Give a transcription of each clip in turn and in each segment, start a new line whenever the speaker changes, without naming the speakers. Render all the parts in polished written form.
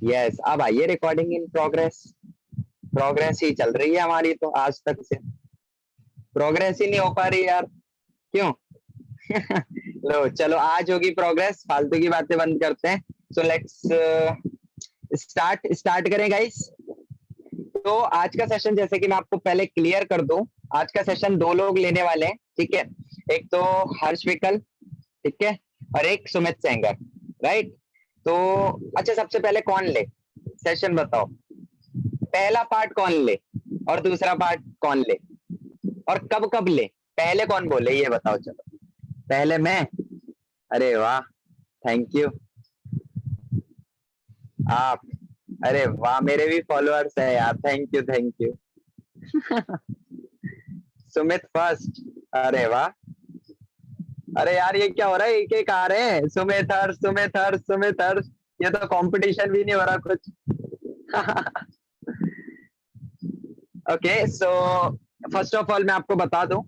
Yes, अब आइए recording in progress. Progress ही चल रही है हमारी तो आज तक से। प्रोग्रेस ही नहीं हो पा रही यार, क्यों? लो चलो, आज होगी प्रोग्रेस, फालतू की बातें बंद करते हैं। सो लेट्स स्टार्ट करें गाइस। तो आज का सेशन, जैसे कि मैं आपको पहले क्लियर कर दूं, आज का सेशन दो लोग लेने वाले हैं, ठीक है। एक तो हर्ष विकल, ठीक है, और एक सुमित सेंगर, राइट। तो अच्छा, सबसे पहले कौन ले सेशन, बताओ। पहला पार्ट कौन ले और दूसरा पार्ट कौन ले, और कब कब ले? पहले कौन बोले ये बताओ, चलो। पहले मैं? अरे वाह, थैंक यू। आप? अरे वाह, मेरे भी फॉलोअर्स है यार, thank you thank you. Sumit first, अरे वाह। अरे यार, ये क्या हो रहा है, एक एक आ रहे हैं, सुमित हर्ष सुमित हर्ष सुमित हर्ष। ये तो कंपटीशन भी नहीं हो रहा कुछ। Okay, so first of all मैं आपको बता दूं,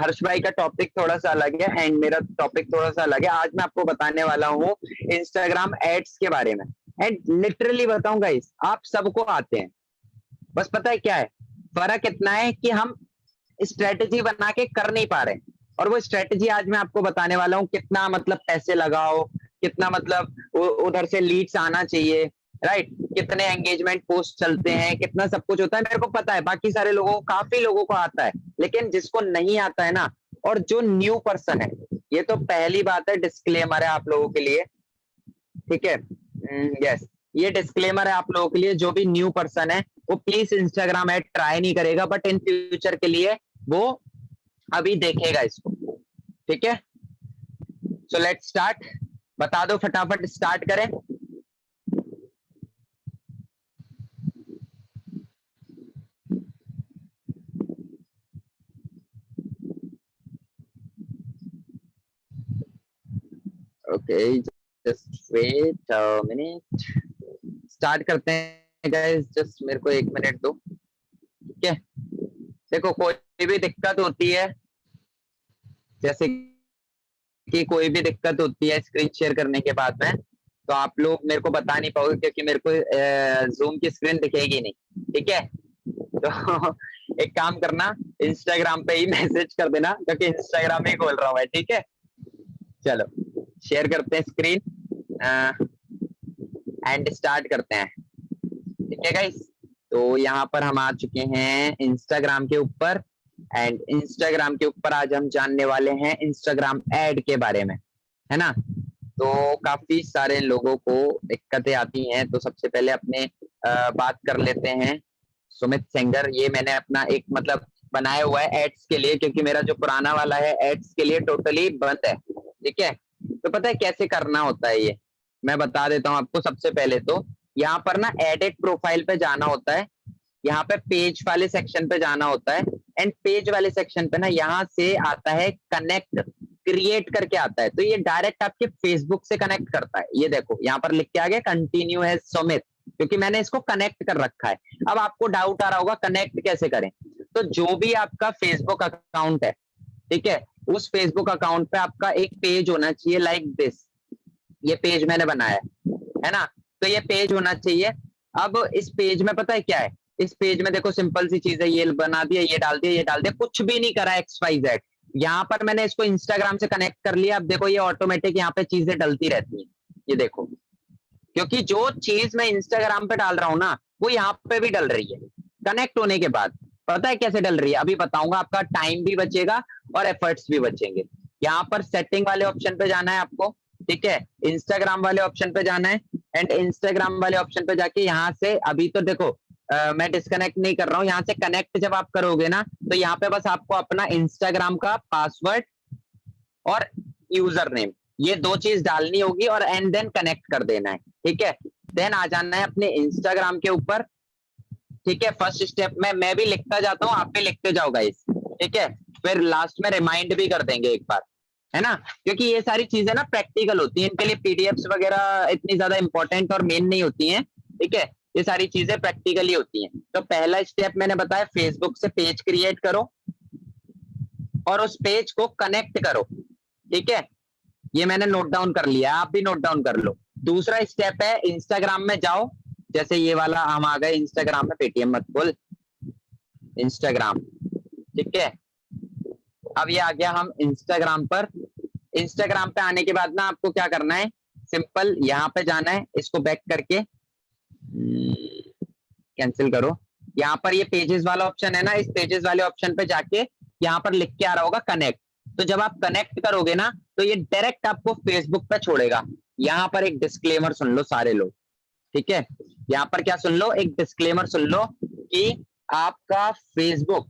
हर्ष भाई का टॉपिक थोड़ा सा अलग है एंड मेरा टॉपिक थोड़ा सा अलग है। आज मैं आपको बताने वाला हूँ इंस्टाग्राम एड्स के बारे में। एंड लिटरली बताऊं गाइस, आप सबको आते हैं, बस पता है क्या है, फर्क इतना है कि हम स्ट्रेटेजी बना के कर नहीं पा रहे। और वो स्ट्रेटेजी आज मैं आपको बताने वाला हूँ, कितना मतलब पैसे लगाओ, कितना मतलब उधर से लीड्स आना चाहिए, राइट, कितने एंगेजमेंट पोस्ट चलते हैं, कितना सब कुछ होता है, मेरे को पता है। बाकी सारे लोगों को, काफी लोगों को आता है, लेकिन जिसको नहीं आता है ना, और जो न्यू पर्सन है, ये तो पहली बात है, डिस्क्लेमर है आप लोगों के लिए, ठीक है। यस, ये डिस्क्लेमर है आप लोगों के लिए, जो भी न्यू पर्सन है वो प्लीज इंस्टाग्राम ऐड ट्राई नहीं करेगा, बट इन फ्यूचर के लिए वो अभी देखेगा इसको, ठीक है। सो लेट्स स्टार्ट, बता दो फटाफट, स्टार्ट करें। Okay, just wait a minute, start करते हैं गाइस, जस्ट मेरे को एक मिनट दो, ठीक है। देखो, कोई भी दिक्कत होती है, जैसे कि कोई भी दिक्कत होती है स्क्रीन शेयर करने के बाद में, तो आप लोग मेरे को बता नहीं पाओगे, क्योंकि मेरे को जूम की स्क्रीन दिखेगी नहीं, ठीक है। तो एक काम करना, इंस्टाग्राम पे ही मैसेज कर देना, क्योंकि इंस्टाग्राम में ही खोल रहा हूँ मैं, ठीक है। चलो शेयर करते हैं स्क्रीन एंड स्टार्ट करते हैं, ठीक है गाइस। तो यहाँ पर हम आ चुके हैं इंस्टाग्राम के ऊपर, एंड इंस्टाग्राम के ऊपर आज हम जानने वाले हैं इंस्टाग्राम एड के बारे में, है ना। तो काफी सारे लोगों को दिक्कतें आती हैं, तो सबसे पहले अपने बात कर लेते हैं सुमित सेंगर। ये मैंने अपना एक मतलब बनाया हुआ है एड्स के लिए, क्योंकि मेरा जो पुराना वाला है एड्स के लिए टोटली बंद है, ठीक है। तो पता है कैसे करना होता है ये, मैं बता देता हूँ आपको। सबसे पहले तो यहाँ पर ना एडिट प्रोफाइल पे जाना होता है, यहाँ पे पेज वाले सेक्शन पे जाना होता है, एंड पेज वाले सेक्शन पे ना यहाँ से आता है कनेक्ट क्रिएट करके आता है, तो ये डायरेक्ट आपके फेसबुक से कनेक्ट करता है। ये देखो यहाँ पर लिख के आ गया कंटिन्यू है सुमित, क्योंकि मैंने इसको कनेक्ट कर रखा है। अब आपको डाउट आ रहा होगा कनेक्ट कैसे करें, तो जो भी आपका फेसबुक अकाउंट है, ठीक है, उस फेसबुक अकाउंट पे आपका एक पेज होना चाहिए लाइक दिस। ये पेज मैंने बनाया है ना, तो ये पेज होना चाहिए। अब इस पेज में पता है क्या है, इस पेज में देखो सिंपल सी चीज है, ये बना दिया, ये डाल दिया, ये डाल दिया, कुछ भी नहीं करा एक्स वाई जेड। यहाँ पर मैंने इसको इंस्टाग्राम से कनेक्ट कर लिया। अब देखो ये ऑटोमेटिक यहाँ पे चीजें डलती रहती हैं, ये देखो, क्योंकि जो चीज मैं इंस्टाग्राम पे डाल रहा हूँ ना, वो यहाँ पे भी डल रही है कनेक्ट होने के बाद। पता है कैसे डल रही है, अभी बताऊंगा। आपका टाइम भी बचेगा और एफर्ट्स भी बचेंगे। यहाँ पर सेटिंग वाले ऑप्शन पे जाना है आपको, ठीक है, इंस्टाग्राम वाले ऑप्शन पे जाना है, एंड इंस्टाग्राम वाले ऑप्शन पे जाके यहाँ से अभी तो देखो मैं डिस्कनेक्ट नहीं कर रहा हूँ, यहाँ से कनेक्ट जब आप करोगे ना, तो यहाँ पे बस आपको अपना इंस्टाग्राम का पासवर्ड और यूजर नेम, ये दो चीज डालनी होगी, और एंड देन कनेक्ट कर देना है, ठीक है। देन आ जाना है अपने इंस्टाग्राम के ऊपर, ठीक है। फर्स्ट स्टेप में मैं भी लिखता जाता हूँ, आप भी लिखते जाओ गाइस, ठीक है। फिर लास्ट में रिमाइंड भी कर देंगे एक बार, है ना, क्योंकि ये सारी चीजें ना प्रैक्टिकल होती हैं, इनके लिए पीडीएफ्स वगैरह इतनी ज्यादा इंपॉर्टेंट और मेन नहीं होती हैं, ठीक है। ये सारी चीजें प्रैक्टिकली होती हैं। तो पहला स्टेप मैंने बताया, फेसबुक से पेज क्रिएट करो और उस पेज को कनेक्ट करो, ठीक है। ये मैंने नोट डाउन कर लिया, आप भी नोट डाउन कर लो। दूसरा स्टेप है, इंस्टाग्राम में जाओ, जैसे ये वाला हम आ गए इंस्टाग्राम में, पेटीएम मत बोल, इंस्टाग्राम, ठीक है। अब ये आ गया हम इंस्टाग्राम पर। इंस्टाग्राम पे आने के बाद ना आपको क्या करना है, सिंपल यहाँ पे जाना है, इसको बैक करके कैंसिल करो। यहाँ पर ये पेजेस वाला ऑप्शन है ना, इस पेजेस वाले ऑप्शन पे जाके यहाँ पर लिख के आ रहा होगा कनेक्ट। तो जब आप कनेक्ट करोगे ना, तो ये डायरेक्ट आपको फेसबुक पे छोड़ेगा। यहाँ पर एक डिस्क्लेमर सुन लो सारे लोग, ठीक है। यहाँ पर क्या सुन लो, एक डिस्क्लेमर सुन लो कि आपका फेसबुक,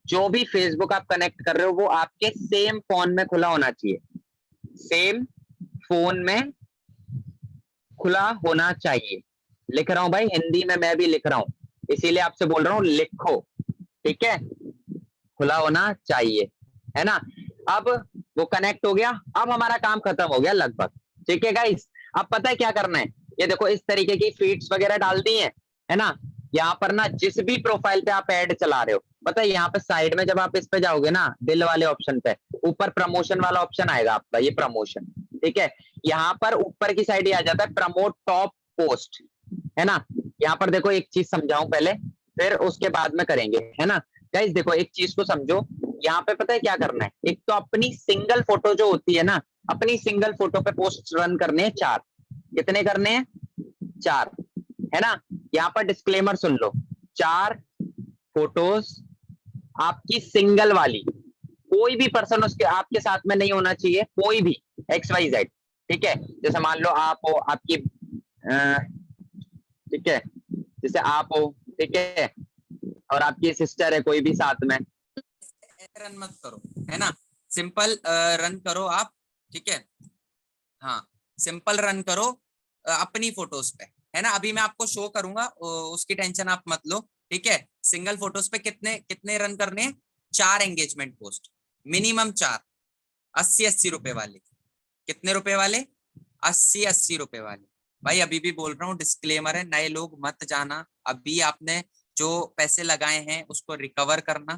जो भी फेसबुक आप कनेक्ट कर रहे हो, वो आपके सेम फोन में खुला होना चाहिए, सेम फोन में खुला होना चाहिए। लिख रहा हूं भाई, हिंदी में मैं भी लिख रहा हूं, इसीलिए आपसे बोल रहा हूं लिखो, ठीक है। खुला होना चाहिए, है ना। अब वो कनेक्ट हो गया, अब हमारा काम खत्म हो गया लगभग, ठीक है गाइस। अब पता है क्या करना है, ये देखो इस तरीके की फीड्स वगैरह डाल दी है ना। यहाँ पर ना जिस भी प्रोफाइल पे आप ऐड चला रहे हो, पता है यहाँ पे साइड में जब आप इस पे जाओगे ना, दिल वाले ऑप्शन पे, ऊपर प्रमोशन वाला ऑप्शन आएगा आपका, ये प्रमोशन, ठीक है। यहाँ पर ऊपर की साइड ही आ जाता है प्रमोट टॉप पोस्ट, है ना। यहाँ पर देखो एक चीज समझाऊं पहले, फिर उसके बाद में करेंगे, है ना। गाइस देखो एक चीज को समझो, यहाँ पे पता है क्या करना है, एक तो अपनी सिंगल फोटो जो होती है ना, अपनी सिंगल फोटो पे पोस्ट रन करने हैं 4। कितने करने हैं? 4, है ना। यहाँ पर डिस्क्लेमर सुन लो, 4 फोटोज आपकी सिंगल वाली, कोई भी पर्सन उसके आपके साथ में नहीं होना चाहिए, कोई भी XYZ, ठीक है। जैसे मान लो आप हो, आपकी ठीक है, जैसे आप हो, ठीक है, और आपकी सिस्टर है कोई भी साथ में।
रन मत करो, है ना, सिंपल रन करो आप, ठीक है। हाँ, सिंपल रन करो अपनी फोटोज पे, है ना। अभी मैं आपको शो करूंगा, उसकी टेंशन आप मत लो, ठीक है। सिंगल फोटोज पे कितने कितने रन करने हैं? 4 एंगेजमेंट पोस्ट, मिनिमम 4, 80-80 रुपए वाले। कितने रुपए वाले? 80-80 रुपए वाले। भाई अभी भी बोल रहा हूँ, डिस्क्लेमर है, नए लोग मत जाना, अभी आपने जो पैसे लगाए हैं उसको रिकवर करना,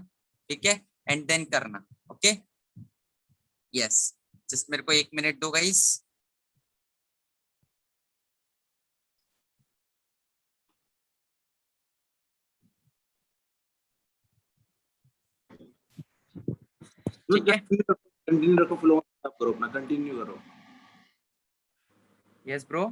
ठीक है, एंड देन करना, ओके। यस, जस्ट मेरे को 1 मिनट दो गाइस। ठीक है,
कंटिन्यू रखो, फ्लो करो अपना, कंटिन्यू करो।
यस ब्रो,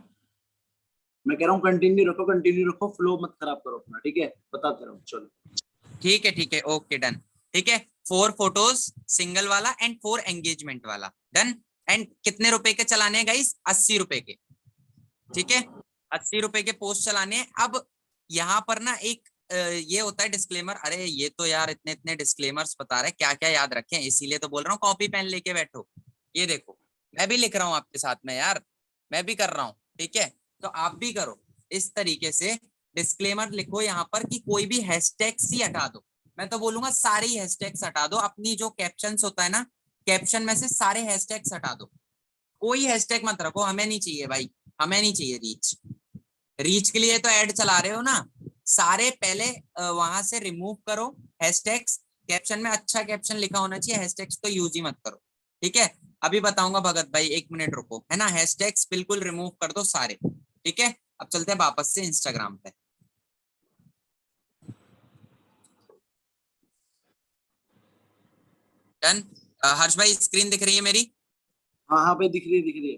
मैं कह रहा हूँ कंटिन्यू रखो, फ्लो मत खराब करो अपना, ठीक है, बताते रहो, चलो।
ठीक है, ओके डन, ठीक है। 4 फोटोज सिंगल वाला एंड 4 एंगेजमेंट वाला, डन। एंड कितने रुपए के चलाने हैं गाइस? 80 रुपए के, ठीक है। 80 रुपए के पोस्ट चलाने हैं। अब यहाँ पर ना एक ये होता है डिस्क्लेमर, अरे ये तो यार इतने इतने डिस्क्लेमर्स बता रहे हैं, क्या क्या याद रखें, इसीलिए तो बोल रहा हूँ कॉपी पेन लेके बैठो। ये देखो, मैं भी लिख रहा हूँ आपके साथ में यार, मैं भी कर रहा हूँ, ठीक है। तो आप भी करो इस तरीके से, डिस्क्लेमर लिखो यहाँ पर कि कोई भी हैशटैग्स ही हटा दो। मैं तो बोलूंगा सारे ही हैशटैग्स हटा दो, अपनी जो कैप्शंस होता है ना, कैप्शन में से सारे हैशटैग्स हटा दो, कोई हैशटैग मत रखो, हमें नहीं चाहिए भाई, हमें नहीं चाहिए रीच। रीच के लिए तो ऐड चला रहे हो ना, सारे पहले वहां से रिमूव करो हैशटैग्स। कैप्शन में अच्छा कैप्शन लिखा होना चाहिए, हैशटैग्स तो यूज ही मत करो, ठीक है। अभी बताऊंगा भगत भाई, 1 मिनट रुको, है ना। हैशटैग्स बिल्कुल रिमूव कर दो सारे, ठीक है। अब चलते हैं वापस से इंस्टाग्राम पे, डन। हर्ष भाई स्क्रीन दिख रही है मेरी?
हाँ हाँ भाई, दिख रही है।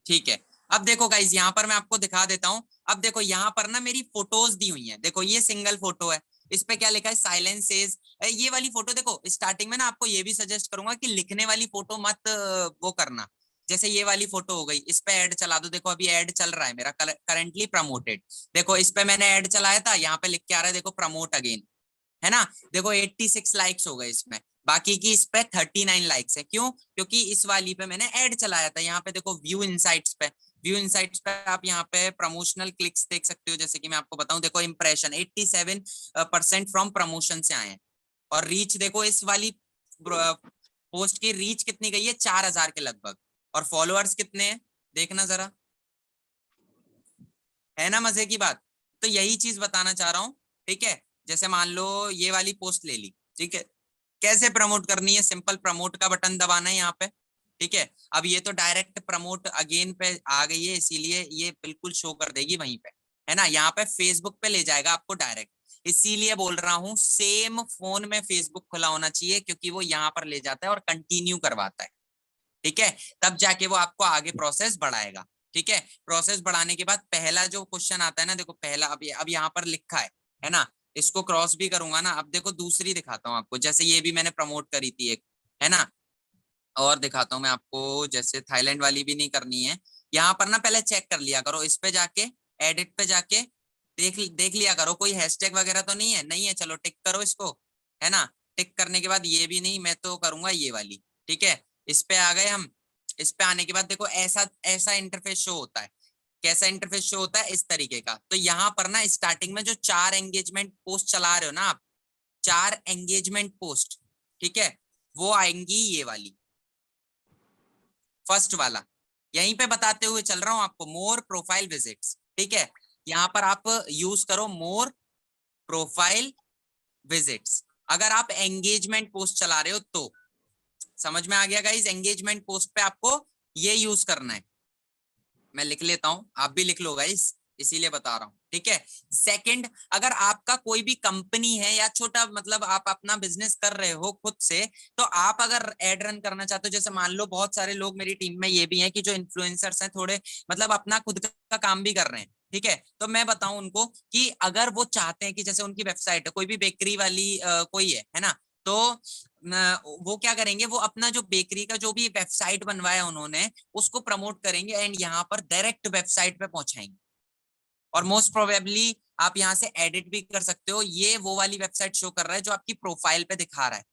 ठीक है। अब देखो गाइज, यहाँ पर मैं आपको दिखा देता हूँ। अब देखो यहाँ पर ना मेरी फोटोज दी हुई हैं, देखो ये सिंगल फोटो है, इस पे क्या लिखा है? Silence says. ये वाली फोटो देखो, स्टार्टिंग में ना आपको ये भी सजेस्ट करूंगा कि लिखने वाली फोटो मत वो करना। जैसे ये वाली फोटो हो गई, इस पे ऐड चला दो, देखो अभी ऐड चल रहा है मेरा, करंटली प्रमोटेड। देखो इस पे मैंने ऐड चलाया था, यहाँ पे लिख के आ रहा है देखो प्रमोट अगेन, है ना। देखो 86 लाइक्स हो गए इसमें, बाकी की इस पे 39 लाइक्स है। क्यों? क्योंकि इस वाली पे मैंने ऐड चलाया था। यहाँ पे देखो व्यू इनसाइट्स पे, व्यू इनसाइट्स पे आप यहाँ पे प्रमोशनल क्लिक्स देख सकते हो। जैसे कि मैं आपको बताऊं, देखो इंप्रेशन 87% फ्रॉम प्रमोशन से आए हैं। और रीच देखो, इस वाली पोस्ट की रीच कितनी गई है? 4000 के लगभग। और फॉलोअर्स कितने हैं देखना जरा, है ना मजे की बात। तो यही चीज बताना चाह रहा हूँ, ठीक है। जैसे मान लो ये वाली पोस्ट ले ली, ठीक है। कैसे प्रमोट करनी है? सिंपल प्रमोट का बटन दबाना है यहाँ पे, ठीक है। अब ये तो डायरेक्ट प्रमोट अगेन पे आ गई है, इसीलिए ये बिल्कुल शो कर देगी वहीं पे, है ना। यहाँ पे फेसबुक पे ले जाएगा आपको डायरेक्ट, इसीलिए बोल रहा हूँ सेम फोन में फेसबुक खुला होना चाहिए, क्योंकि वो यहाँ पर ले जाता है और कंटिन्यू करवाता है, ठीक है। तब जाके वो आपको आगे प्रोसेस बढ़ाएगा, ठीक है। प्रोसेस बढ़ाने के बाद पहला जो क्वेश्चन आता है ना, देखो पहला अब यहाँ पर लिखा है ना, इसको क्रॉस भी करूंगा ना। अब देखो दूसरी दिखाता हूँ आपको, जैसे ये भी मैंने प्रमोट करी थी एक, है ना। और दिखाता हूँ मैं आपको, जैसे थाईलैंड वाली भी नहीं करनी है। यहाँ पर ना पहले चेक कर लिया करो, इस पे जाके एडिट पे जाके देख लिया करो कोई हैशटैग वगैरह तो नहीं है, नहीं है चलो टिक करो इसको, है ना। टिक करने के बाद ये भी नहीं, मैं तो करूंगा ये वाली, ठीक है। इस पे आ गए हम। इस पे आने के बाद देखो ऐसा ऐसा इंटरफेस शो होता है। कैसा इंटरफेस शो होता है, इस तरीके का। तो यहाँ पर ना स्टार्टिंग में जो 4 एंगेजमेंट पोस्ट चला रहे हो ना आप, 4 एंगेजमेंट पोस्ट, ठीक है, वो आएंगी ये वाली, फर्स्ट वाला। यहीं पे बताते हुए चल रहा हूं आपको, मोर प्रोफाइल विजिट्स, ठीक है। यहाँ पर आप यूज करो मोर प्रोफाइल विजिट्स, अगर आप एंगेजमेंट पोस्ट चला रहे हो तो। समझ में आ गया गाइस, एंगेजमेंट पोस्ट पे आपको ये यूज करना है। मैं लिख लेता हूं, आप भी लिख लो गाइस, इसीलिए बता रहा हूं, ठीक है। सेकंड, अगर आपका कोई भी कंपनी है या छोटा मतलब आप अपना बिजनेस कर रहे हो खुद से, तो आप अगर एड रन करना चाहते हो, जैसे मान लो बहुत सारे लोग मेरी टीम में ये भी हैं कि जो इन्फ्लुएंसर्स हैं, थोड़े मतलब अपना खुद का काम भी कर रहे हैं, ठीक है। तो मैं बताऊं उनको कि अगर वो चाहते हैं कि जैसे उनकी वेबसाइट है, कोई भी बेकरी वाली कोई है ना, तो वो क्या करेंगे, वो अपना जो बेकरी का जो भी वेबसाइट बनवाया उन्होंने, उसको प्रमोट करेंगे एंड यहाँ पर डायरेक्ट वेबसाइट पे पहुंचाएंगे। और मोस्ट प्रोबेबली आप यहाँ से एडिट भी कर सकते हो, ये वो वाली वेबसाइट शो कर रहा है जो आपकी प्रोफाइल पे दिखा रहा है,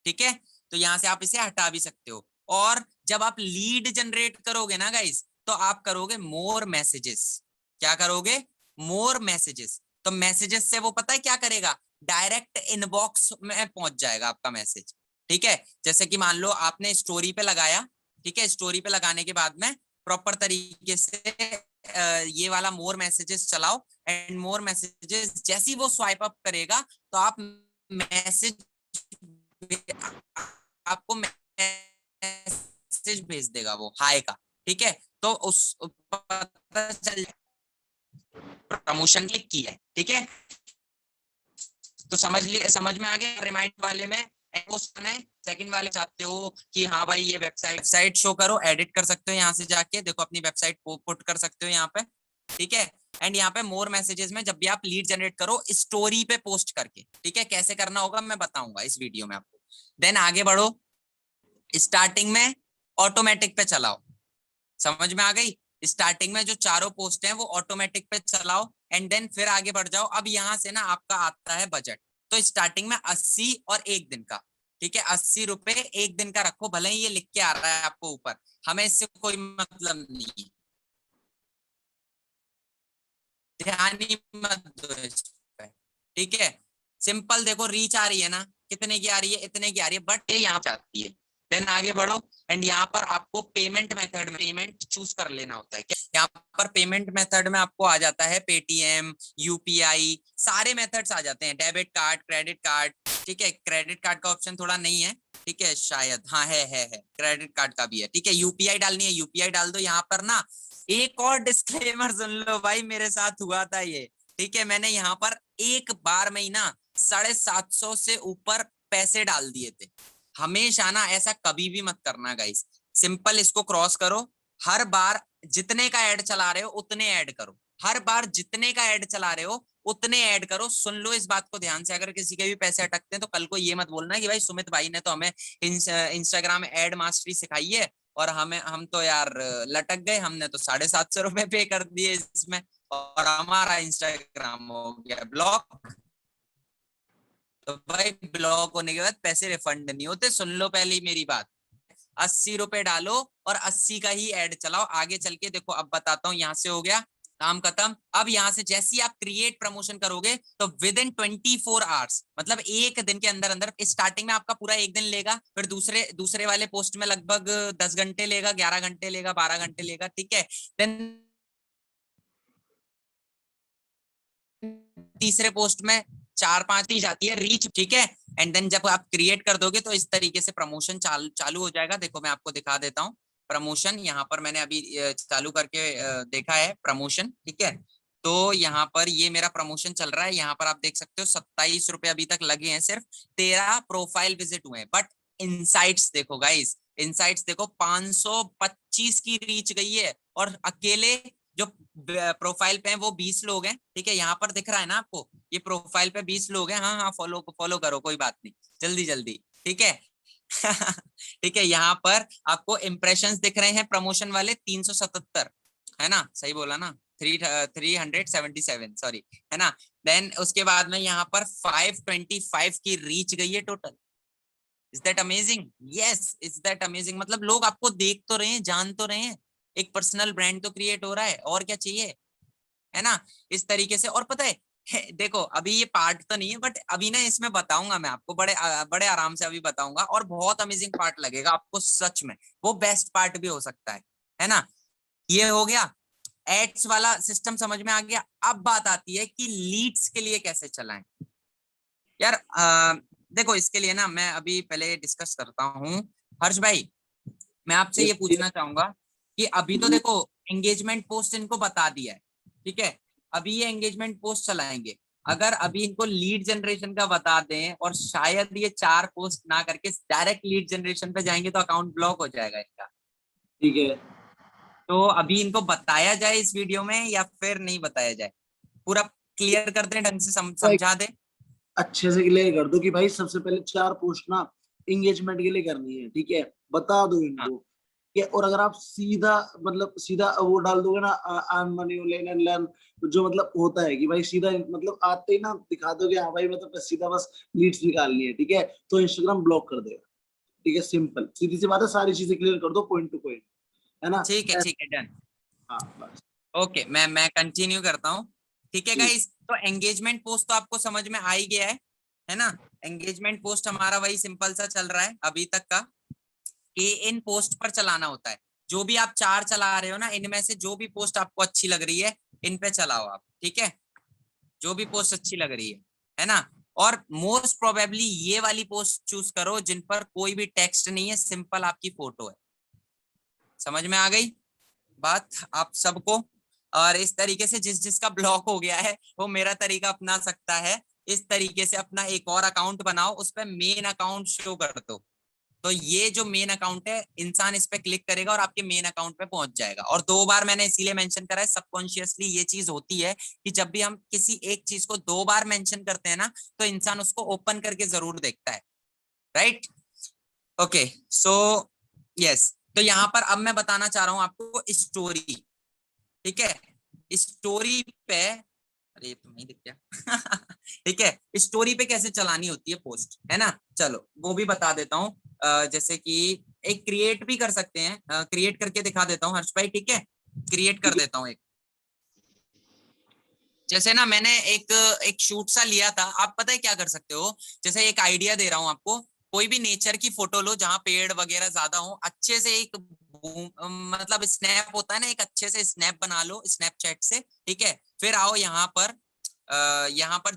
ठीक है। तो यहाँ से आप इसे हटा भी सकते हो। और जब आप लीड जनरेट करोगे ना गाइस, तो आप करोगे मोर मैसेजेस। क्या करोगे, मोर मैसेजेस। तो मैसेजेस से वो पता है क्या करेगा, डायरेक्ट इनबॉक्स में पहुंच जाएगा आपका मैसेज, ठीक है। जैसे कि मान लो आपने स्टोरी पे लगाया, ठीक है, स्टोरी पे लगाने के बाद में प्रॉपर तरीके से ये वाला मोर मैसेजेस चलाओ, एंड मोर मैसेजेस जैसे ही वो स्वाइप अप करेगा, तो आप मैसेज, आपको मैसेज भेज देगा वो हाय का, ठीक है। तो उस पता चल प्रमोशन क्लिक की है, ठीक है। तो समझ लिए, समझ में आ गया। रिमाइंड वाले में पोस्ट करना है, सेकंड वाले चाहते हो कि हाँ भाई ये वेबसाइट शो करो, एडिट कर सकते हो यहाँ से जाके, देखो अपनी वेबसाइट पुट कर सकते हो यहाँ पे, ठीक है। एंड यहाँ पे मोर मैसेजेस में जब भी आप लीड जनरेट करो, स्टोरी पे पोस्ट करके, ठीक है। कैसे करना होगा मैं बताऊंगा इस वीडियो में आपको। देन आगे बढ़ो, स्टार्टिंग में ऑटोमेटिक पे चलाओ। समझ में आ गई, स्टार्टिंग में जो चारों पोस्ट हैं वो ऑटोमेटिक पे चलाओ, एंड देन फिर आगे बढ़ जाओ। अब यहाँ से ना आपका आता है बजट, तो स्टार्टिंग में 80 और 1 दिन का, ठीक है, 80 रुपए 1 दिन का रखो, भले ही ये लिख के आ रहा है आपको ऊपर, हमें इससे कोई मतलब नहीं है, ध्यान ही मत दो इस पे, ठीक है। सिंपल देखो, रीच आ रही है ना, कितने की आ रही है, इतने की आ रही है, बट ये यहाँ पे आती है। देन आगे बढ़ो, एंड यहाँ पर आपको पेमेंट मेथड में पेमेंट चूज कर लेना होता है। यहाँ पर पेमेंट मेथड में आपको आ जाता है पेटीएम, यूपीआई, सारे मेथड्स आ जाते हैं, डेबिट कार्ड, क्रेडिट कार्ड, ठीक है। क्रेडिट कार्ड का ऑप्शन थोड़ा नहीं है, ठीक है, शायद हाँ है क्रेडिट कार्ड का भी है, ठीक है। यूपीआई डालनी है, यूपीआई डाल दो। यहाँ पर ना एक और डिस्क्लेमर सुन लो भाई, मेरे साथ हुआ था ये, ठीक है। मैंने यहाँ पर एक बार में ही ना 750 से ऊपर पैसे डाल दिए थे। हमेशा ना ऐसा कभी भी मत करना गाइस, सिंपल इसको क्रॉस करो। हर बार जितने का ऐड चला रहे हो उतने ऐड करो, हर बार जितने का ऐड चला रहे हो उतने ऐड करो। सुन लो इस बात को ध्यान से, अगर किसी के भी पैसे अटकते हैं तो कल को ये मत बोलना कि भाई सुमित भाई ने तो हमें इंस्टाग्राम एड मास्टरी सिखाई है और हम तो यार लटक गए, हमने तो 750 रुपए पे कर दिए इसमें और हमारा इंस्टाग्राम हो गया ब्लॉक। तो भाई ब्लॉक होने के बाद पैसे रिफंड नहीं होते, सुन लो पहले मेरी बात। 80 रुपए डालो और 80 का ही एड चलाओ। आगे चल के देखो, अब बताता हूँ, यहाँ से हो गया काम खत्म। अब यहाँ से जैसे ही आप क्रिएट प्रमोशन करोगे तो विद इन 24 आवर्स, मतलब 1 दिन के अंदर अंदर, स्टार्टिंग में आपका पूरा 1 दिन लेगा, फिर दूसरे दूसरे वाले पोस्ट में लगभग 10 घंटे लेगा, 11 घंटे लेगा, 12 घंटे लेगा, ठीक है। देन तीसरे पोस्ट में 4-5 ही जाती है रीच, ठीक है। एंड देन जब आप क्रिएट कर दोगे तो इस तरीके से प्रमोशन चालू हो जाएगा। देखो मैं आपको दिखा देता हूँ प्रमोशन, यहाँ पर मैंने अभी चालू करके देखा है प्रमोशन, ठीक है। तो यहाँ पर ये मेरा प्रमोशन चल रहा है, यहाँ पर आप देख सकते हो 27 रुपए अभी तक लगे हैं, सिर्फ 13 प्रोफाइल विजिट हुए हैं। बट इनसाइट्स देखो गाइस, इनसाइट्स देखो 525 की रीच गई है, और अकेले जो प्रोफाइल पे हैं वो 20 लोग हैं, ठीक है। यहाँ पर दिख रहा है ना आपको, ये प्रोफाइल पे 20 लोग हैं। हाँ हाँ, फॉलो करो, कोई बात नहीं, जल्दी जल्दी, ठीक है। ठीक है, यहाँ पर आपको इंप्रेशंस दिख रहे हैं प्रमोशन वाले 377, है ना, सही बोला ना, 377, सॉरी, है ना। देन उसके बाद में यहाँ पर 525 की रीच गई है total. Is that amazing? Yes, is that amazing? मतलब लोग आपको देख तो रहे हैं, जान तो रहे हैं, एक पर्सनल ब्रांड तो क्रिएट हो रहा है, और क्या चाहिए, है ना। इस तरीके से। और पता है, देखो अभी ये पार्ट तो नहीं है, बट अभी ना इसमें बताऊंगा मैं आपको, बड़े आराम से अभी बताऊंगा, और बहुत अमेजिंग पार्ट लगेगा आपको सच में, वो बेस्ट पार्ट भी हो सकता है ना। ये हो गया, एड्स वाला सिस्टम समझ में आ गया। अब बात आती है कि लीड्स के लिए कैसे चलाएं यार। देखो इसके लिए ना मैं अभी पहले डिस्कस करता हूँ। हर्ष भाई, मैं आपसे ये पूछना चाहूंगा कि अभी तो देखो एंगेजमेंट पोस्ट इनको बता दिया है, ठीक है। अभी ये एंगेजमेंट पोस्ट चलाएंगे, अगर अभी इनको लीड जनरेशन का बता दें और शायद ये 4 पोस्ट ना करके डायरेक्ट लीड जनरेशन पे जाएंगे, तो अकाउंट ब्लॉक हो जाएगा इनका।
ठीक है,
तो अभी इनको बताया जाए इस वीडियो में या फिर नहीं बताया जाए? पूरा क्लियर कर दें, ढंग से
तो एक
समझा दें।
अच्छे से क्लियर कर दो कि भाई सबसे पहले 4 पोस्ट ना एंगेजमेंट के लिए करनी है, ठीक है, बता दो
हाँ
इनको। ठीक है, और अगर आप सीधा मतलब सीधा वो डाल दोगे ना, earn money lane and learn, जो मतलब होता है कि भाई सीधा मतलब आते ही ना दिखा दोगे, हाँ भाई मतलब सीधा बस लीड्स निकालनी है, ठीक है, तो इंस्टाग्राम ब्लॉक कर देगा। ठीक है, सिंपल सीधी सी बात है, सारी चीजें क्लियर कर दो पॉइंट टू पॉइंट, है ना।
ठीक है, डन।
हाँ बस।
ओके, मैं कंटिन्यू करता हूँ, ठीक है
ठीक।
गाइस। तो एंगेजमेंट पोस्ट तो आपको समझ में आ ही गया है ना। एंगेजमेंट पोस्ट हमारा वही सिंपल सा चल रहा है अभी तक का, कि इन पोस्ट पर चलाना होता है। जो भी आप 4 चला रहे हो ना, इनमें से जो भी पोस्ट आपको अच्छी लग रही है इन पे चलाओ आप, ठीक है। जो भी पोस्ट अच्छी लग रही है ना। और मोस्ट प्रोबेबली ये वाली पोस्ट चूज करो जिन पर कोई भी टेक्स्ट नहीं है, सिंपल आपकी फोटो है। समझ में आ गई बात आप सबको? और इस तरीके से जिस जिसका ब्लॉक हो गया है वो मेरा तरीका अपना सकता है। इस तरीके से अपना एक और अकाउंट बनाओ, उस पर मेन अकाउंट शो कर दो। तो ये जो मेन अकाउंट है, इंसान इस पे क्लिक करेगा और आपके मेन अकाउंट पे पहुंच जाएगा। और 2 बार मैंने इसीलिए मेंशन करा है, सबकॉन्शियसली ये चीज होती है कि जब भी हम किसी एक चीज को 2 बार मेंशन करते हैं ना, तो इंसान उसको ओपन करके जरूर देखता है, राइट। ओके, सो यस, तो यहाँ पर अब मैं बताना चाह रहा हूँ आपको स्टोरी, ठीक है। स्टोरी पे, अरे ये तो नहीं दिख गया। ठीक है, स्टोरी पे कैसे चलानी होती है पोस्ट, है ना। चलो वो भी बता देता हूँ। जैसे कि एक क्रिएट भी कर सकते हैं, क्रिएट करके दिखा देता हूँ हर्ष भाई, ठीक है। क्रिएट कर देता हूँ एक, जैसे ना मैंने एक एक शूट सा लिया था। आप पता है क्या कर सकते हो, जैसे एक आइडिया दे रहा हूँ आपको, कोई भी नेचर की फोटो लो जहाँ पेड़ वगैरह ज्यादा हो, अच्छे से एक मतलब स्नैप होता है ना, एक अच्छे से स्नैप बना लो स्नैपचैट से, ठीक है। फिर आओ यहाँ पर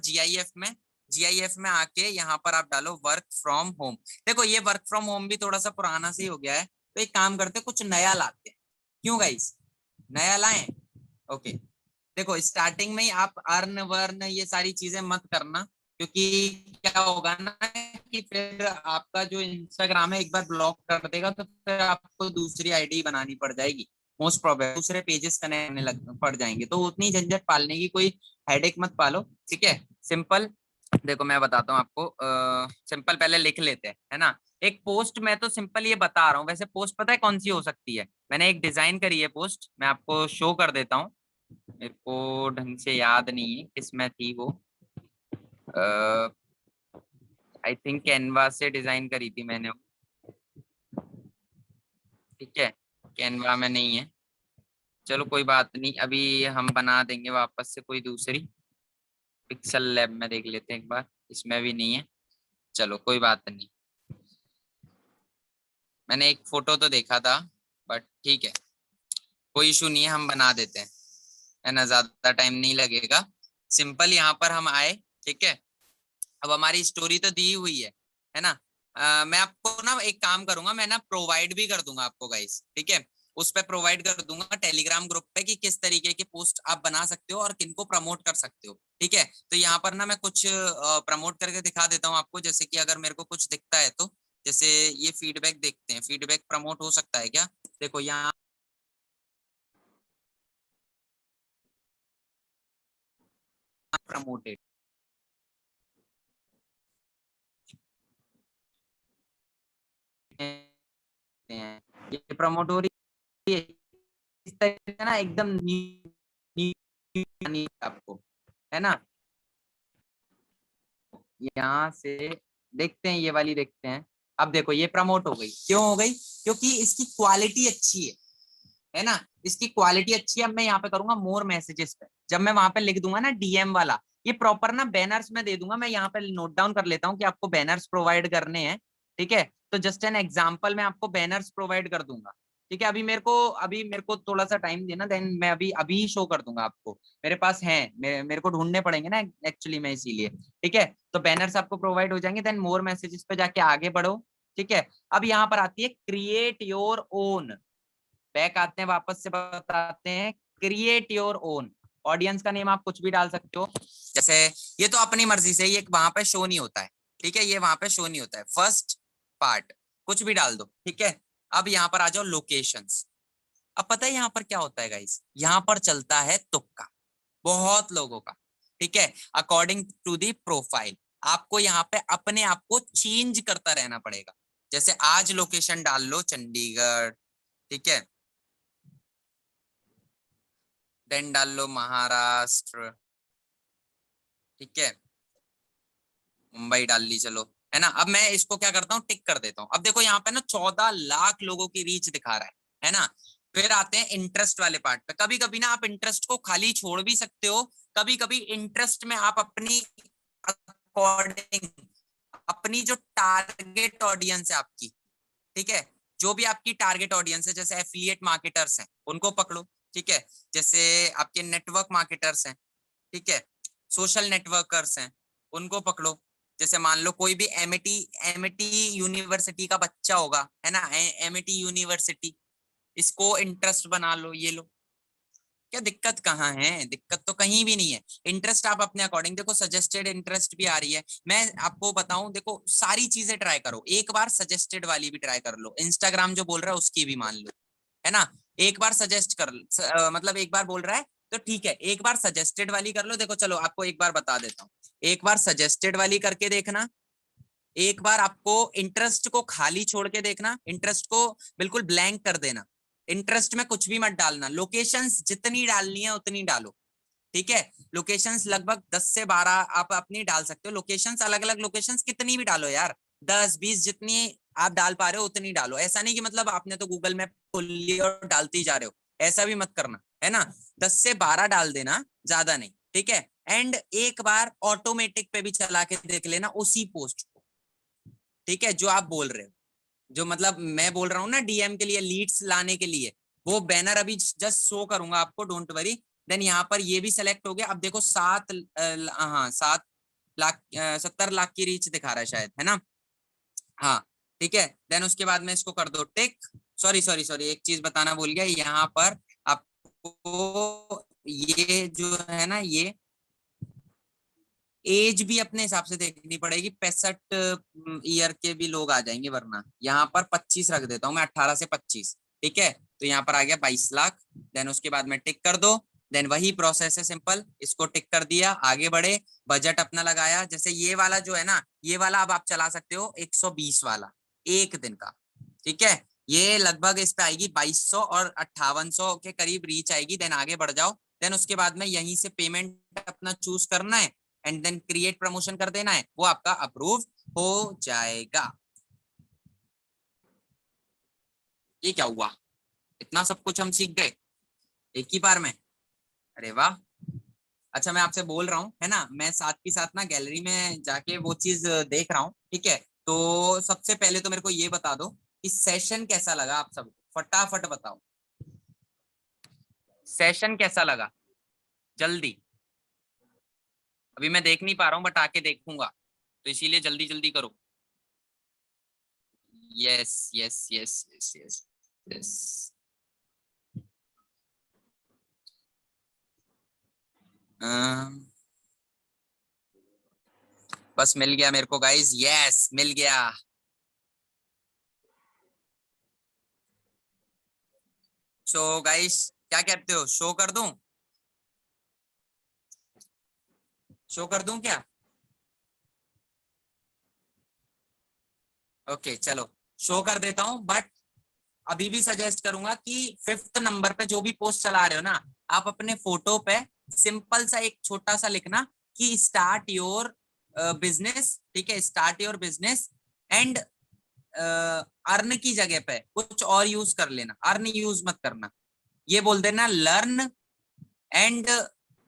जीआईएफ में आके यहाँ पर आप डालो वर्क फ्रॉम होम। देखो ये वर्क फ्रॉम होम भी थोड़ा सा पुराना सी हो गया है, तो एक काम करते हैं, कुछ नया लाते हैं। क्यों गाइस, नया लाएं? ओके, देखो स्टार्टिंग में ही आप अर्न वर्न ये सारी चीजें मत करना, क्योंकि क्या होगा ना कि फिर आपका जो इंस्टाग्राम है एक बार ब्लॉक कर देगा, तो फिर आपको दूसरी आईडी बनानी पड़ जाएगी, मोस्ट प्रोबेबल दूसरे पेजेस कनेक्ट करने लग पड़ जाएंगे। तो उतनी झंझट पालने की कोई हेडेक मत पालो, ठीक है। सिंपल देखो मैं बताता हूँ आपको, सिंपल पहले लिख लेते हैं, है ना। एक पोस्ट मैं तो सिंपल ये बता रहा हूँ, वैसे पोस्ट पता है कौन सी हो सकती है? मैंने एक डिजाइन करी है पोस्ट, मैं आपको शो कर देता हूँ। मेरे को ढंग से याद नहीं है किसमें थी वो, आई थिंक कैनवा से डिजाइन करी थी मैंने, ठीक है। कैनवा में नहीं है, चलो कोई बात नहीं, अभी हम बना देंगे वापस से कोई दूसरी। पिक्सल लैब में देख लेते हैं एक बार, इसमें भी नहीं है, चलो कोई बात नहीं। मैंने एक फोटो तो देखा था, बट ठीक है, कोई इशू नहीं है, हम बना देते हैं, है ना, ज्यादा टाइम नहीं लगेगा। सिंपल यहाँ पर हम आए, ठीक है। अब हमारी स्टोरी तो दी हुई है ना। मैं आपको ना एक काम करूंगा, मैं ना प्रोवाइड भी कर दूंगा आपको गाइस, ठीक है। उस पे प्रोवाइड कर दूंगा टेलीग्राम ग्रुप पे कि किस तरीके की पोस्ट आप बना सकते हो और किनको प्रमोट कर सकते हो, ठीक है। तो यहाँ पर ना मैं कुछ प्रमोट करके दिखा देता हूँ आपको, जैसे कि अगर मेरे को कुछ दिखता है तो, जैसे ये फीडबैक देखते हैं, फीडबैक प्रमोट हो सकता है क्या? देखो यहाँ प्रमोटेड हैं, ये प्रमोट हो रही है इस तरीके से ना, एकदम आपको, है ना। यहाँ से देखते हैं, ये वाली देखते हैं। अब देखो ये प्रमोट हो गई, क्यों हो गई? क्योंकि इसकी क्वालिटी अच्छी है ना, इसकी क्वालिटी अच्छी है। अब मैं यहाँ पे करूंगा मोर मैसेजेस पे, जब मैं वहां पे लिख दूंगा ना डीएम वाला, ये प्रॉपर ना बैनर्स में दे दूंगा। मैं यहाँ पे नोट डाउन कर लेता हूँ कि आपको बैनर्स प्रोवाइड करने हैं, ठीक है। तो जस्ट एन एग्जांपल मैं आपको बैनर्स प्रोवाइड कर दूंगा, ठीक है। अभी मेरे को थोड़ा सा टाइम देना, देन मैं अभी अभी ही शो कर दूंगा आपको। मेरे पास है, मेरे को ढूंढने पड़ेंगे ना एक्चुअली में, इसीलिए, ठीक है। तो बैनर्स आपको प्रोवाइड हो जाएंगे, देन मोर मैसेजेस पे जाके आगे बढ़ो, ठीक है। अब यहाँ पर आती है क्रिएट योर ओन, बैक आते हैं, वापस से बताते हैं, क्रिएट योर ओन। ऑडियंस का नेम आप कुछ भी डाल सकते हो, जैसे ये तो अपनी मर्जी से, ये वहां पे शो नहीं होता है, ठीक है, ये वहां पे शो नहीं होता है। फर्स्ट पार्ट कुछ भी डाल दो, ठीक है। अब यहाँ पर आ जाओ लोकेशंस। अब पता है यहाँ पर क्या होता है गाइस, यहाँ पर चलता है तुक्का बहुत लोगों का, ठीक है। अकॉर्डिंग टू दी प्रोफाइल आपको यहाँ पे अपने आप को चेंज करता रहना पड़ेगा। जैसे आज लोकेशन डाल लो चंडीगढ़, ठीक है, देन डाल लो महाराष्ट्र, ठीक है, मुंबई डाल ली, चलो, है ना। अब मैं इसको क्या करता हूँ, टिक कर देता हूँ। अब देखो यहाँ पे ना 14 लाख लोगों की रीच दिखा रहा है ना। फिर आते हैं इंटरेस्ट वाले पार्ट पे। कभी कभी ना आप इंटरेस्ट को खाली छोड़ भी सकते हो, कभी कभी इंटरेस्ट में आप अपनी अकॉर्डिंग, अपनी जो टारगेट ऑडियंस है आपकी, ठीक है, जो भी आपकी टारगेट ऑडियंस है, जैसे एफिलिएट मार्केटर्स हैं उनको पकड़ो, ठीक है, जैसे आपके नेटवर्क मार्केटर्स हैं, ठीक है, सोशल नेटवर्कर्स हैं उनको पकड़ो। जैसे मान लो कोई भी एमएटी एमएटी यूनिवर्सिटी का बच्चा होगा, है ना, एमएटी यूनिवर्सिटी, इसको इंटरेस्ट बना लो, ये लो। क्या दिक्कत कहाँ है? दिक्कत तो कहीं भी नहीं है। इंटरेस्ट आप अपने अकॉर्डिंग देखो, सजेस्टेड इंटरेस्ट भी आ रही है। मैं आपको बताऊं, देखो सारी चीजें ट्राई करो, एक बार सजेस्टेड वाली भी ट्राई कर लो, इंस्टाग्राम जो बोल रहा है उसकी भी मान लो, है ना। एक बार सजेस्ट कर मतलब एक बार बोल रहा है तो ठीक है, एक बार सजेस्टेड वाली कर लो। देखो चलो आपको एक बार बता देता हूँ, एक बार सजेस्टेड वाली करके देखना, एक बार आपको इंटरेस्ट को खाली छोड़ के देखना, इंटरेस्ट को बिल्कुल ब्लैंक कर देना, इंटरेस्ट में कुछ भी मत डालना, लोकेशंस जितनी डालनी है उतनी डालो, ठीक है। लोकेशंस लगभग 10 से 12 आप अपनी डाल सकते हो, लोकेशंस अलग अलग लोकेशंस कितनी भी डालो यार, 10 20 जितनी आप डाल पा रहे हो उतनी डालो। ऐसा नहीं कि मतलब आपने तो गूगल मैप खोल लिया और डालते ही जा रहे हो, ऐसा भी मत करना, है ना। 10 से 12 डाल देना, ज्यादा नहीं, ठीक है। एंड एक बार ऑटोमेटिक पे भी चला के देख लेना उसी पोस्ट को, ठीक है, जो आप बोल रहे हो, जो मतलब मैं बोल रहा हूँ ना डीएम के लिए, लीड्स लाने के लिए, वो बैनर अभी जस्ट शो करूंगा आपको, डोंट वरी। देन यहाँ पर ये भी सेलेक्ट हो गया। अब देखो 7 लाख 70 लाख की रीच दिखा रहा है शायद, है ना। हाँ, ठीक है। देन उसके बाद में इसको कर दो टिक। सॉरी सॉरी सॉरी, एक चीज बताना भूल गया, यहाँ पर आपको ये जो है ना, ये एज भी अपने हिसाब से देखनी पड़ेगी, 65 ईयर के भी लोग आ जाएंगे, वरना यहाँ पर 25 रख देता हूँ मैं, 18 से 25, ठीक है। तो यहाँ पर आ गया 22 लाख। देन उसके बाद में टिक कर दो, देन वही प्रोसेस है सिंपल, इसको टिक कर दिया, आगे बढ़े, बजट अपना लगाया। जैसे ये वाला जो है ना, ये वाला अब आप चला सकते हो 120 वाला, एक दिन का, ठीक है। ये लगभग इस पे आएगी 2200 और 5800 के करीब रीच आएगी। देन आगे बढ़ जाओ, देन उसके बाद में यहीं से पेमेंट अपना चूज करना है, एंड देन क्रिएट प्रमोशन कर देना है, वो आपका अप्रूव हो जाएगा। ये क्या हुआ, इतना सब कुछ हम सीख गए एक ही बार में, अरे वाह। अच्छा मैं आपसे बोल रहा हूँ, है ना, मैं साथ के साथ ना गैलरी में जाके वो चीज देख रहा हूँ, ठीक है। तो सबसे पहले तो मेरे को ये बता दो कि सेशन कैसा लगा आप सबको, फटाफट बताओ, सेशन कैसा लगा, जल्दी। अभी मैं देख नहीं पा रहा हूँ बट आके देखूंगा। तो इसीलिए जल्दी जल्दी करो। Yes yes yes yes yes yes. बस मिल गया मेरे को गाइस, यस मिल गया। सो गाइस क्या कहते हो, शो कर दूं? शो कर दूं क्या? ओके चलो शो कर देता हूं, बट अभी भी सजेस्ट करूंगा कि 5th नंबर पे जो भी पोस्ट चला रहे हो ना, आप अपने फोटो पे सिंपल सा एक छोटा सा लिखना कि स्टार्ट योर बिजनेस, ठीक है, start your business and earn की जगह पे कुछ और यूज कर लेना, अर्न यूज मत करना। ये बोल देना learn and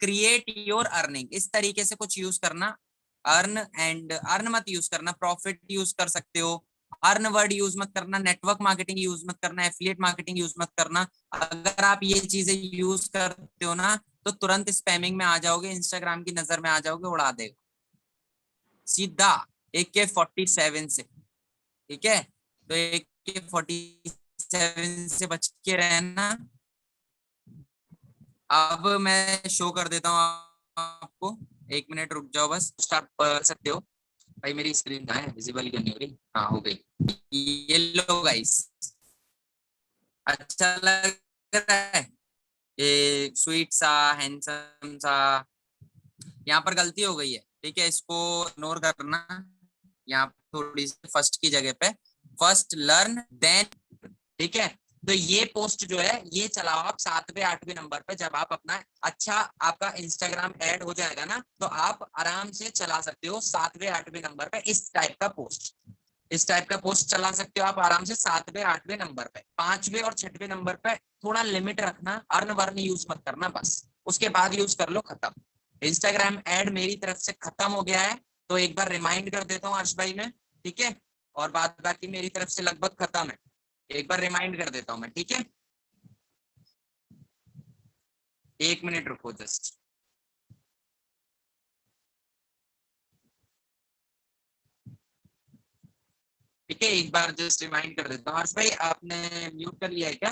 create your earning, इस तरीके से कुछ यूज करना। अर्न एंड अर्न मत यूज करना, प्रॉफिट यूज कर सकते हो। अर्न वर्ड यूज मत करना, नेटवर्क मार्केटिंग यूज मत करना, एफिलिएट मार्केटिंग यूज मत करना। अगर आप ये चीजें यूज करते हो ना तो तुरंत स्पैमिंग में आ जाओगे, इंस्टाग्राम की नजर में आ जाओगे, उड़ा देगा सीधा AK-47 से, ठीक है। तो AK-47 से बच के रहना। अब मैं शो कर देता हूँ आपको, 1 मिनट रुक जाओ बस, स्टार्ट कर सकते हो। भाई मेरी स्क्रीन कहाँ है, विजिबल क्यों नहीं हो रही? हाँ हो गई। ये लो गाइस, अच्छा लग रहा है ये स्वीट सा हैंडसम सा। यहाँ पर गलती हो गई है, ठीक है, इसको इग्नोर करना। यहाँ थोड़ी सी फर्स्ट की जगह पे फर्स्ट लर्न देन, ठीक है। तो ये पोस्ट जो है ये चलाओ आप 7वें 8वें नंबर पे, जब आप अपना अच्छा आपका इंस्टाग्राम ऐड हो जाएगा ना तो आप आराम से चला सकते हो 7वें 8वें नंबर पे इस टाइप का पोस्ट, इस टाइप का पोस्ट चला सकते हो आप आराम से 7वें 8वें नंबर पे। 5वें और 6वें नंबर पे थोड़ा लिमिट रखना, अर्न वर्न यूज मत करना, बस उसके बाद यूज कर लो, खत्म। इंस्टाग्राम ऐड मेरी तरफ से खत्म हो गया है, तो एक बार रिमाइंड कर देता हूँ हर्ष भाई में, ठीक है, और बात बाकी मेरी तरफ से लगभग खत्म है, एक बार रिमाइंड कर देता हूं मैं, ठीक है। 1 मिनट रुको जस्ट। ठीक है, एक बार जस्ट रिमाइंड कर देता हूँ। हर्ष भाई आपने म्यूट कर लिया है क्या?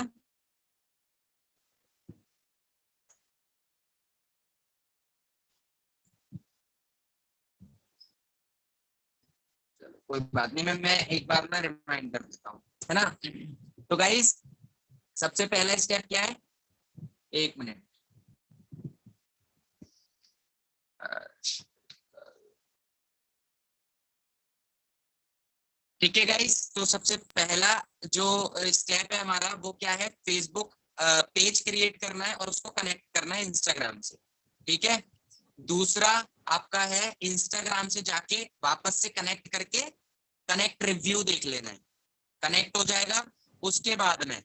चलो कोई बात नहीं, मैं एक बार ना रिमाइंड कर देता हूँ, है ना। तो गाइस सबसे पहला स्टेप क्या है, 1 मिनट। ठीक है गाइस, तो सबसे पहला जो स्टेप है हमारा वो क्या है, फेसबुक पेज क्रिएट करना है और उसको कनेक्ट करना है इंस्टाग्राम से, ठीक है। दूसरा आपका है इंस्टाग्राम से जाके वापस से कनेक्ट करके कनेक्ट रिव्यू देख लेना है, कनेक्ट हो जाएगा। उसके बाद में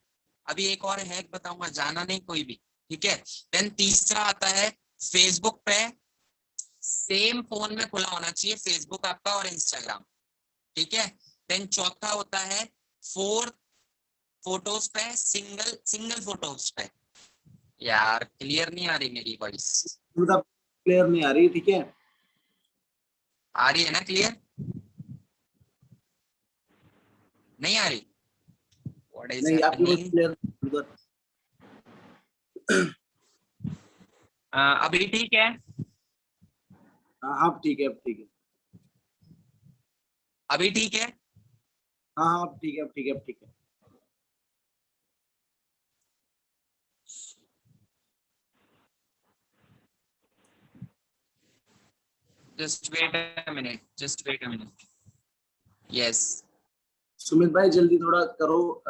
अभी एक और हैक बताऊंगा, जाना नहीं कोई भी, ठीक है। देन तीसरा आता है फेसबुक पे सेम फोन में खुला होना चाहिए फेसबुक आपका और इंस्टाग्राम, ठीक है। देन चौथा होता है 4 फोटोज पे सिंगल सिंगल फोटोज पे। यार क्लियर नहीं आ रही मेरी वॉइस?
मतलब क्लियर नहीं आ रही, ठीक है।
आ रही है ना क्लियर? नहीं आ रही? व्हाट इज
नहीं आपकी वॉइस
हैपनिंग?
क्लियर उधर।
अभी ठीक है?
हाँ हाँ ठीक है, अब ठीक है।
अभी ठीक है?
हाँ हाँ अब ठीक है, अब ठीक है, अब ठीक है।
Just wait a minute, just wait a minute. Yes
Sumit भाई जल्दी थोड़ा करो,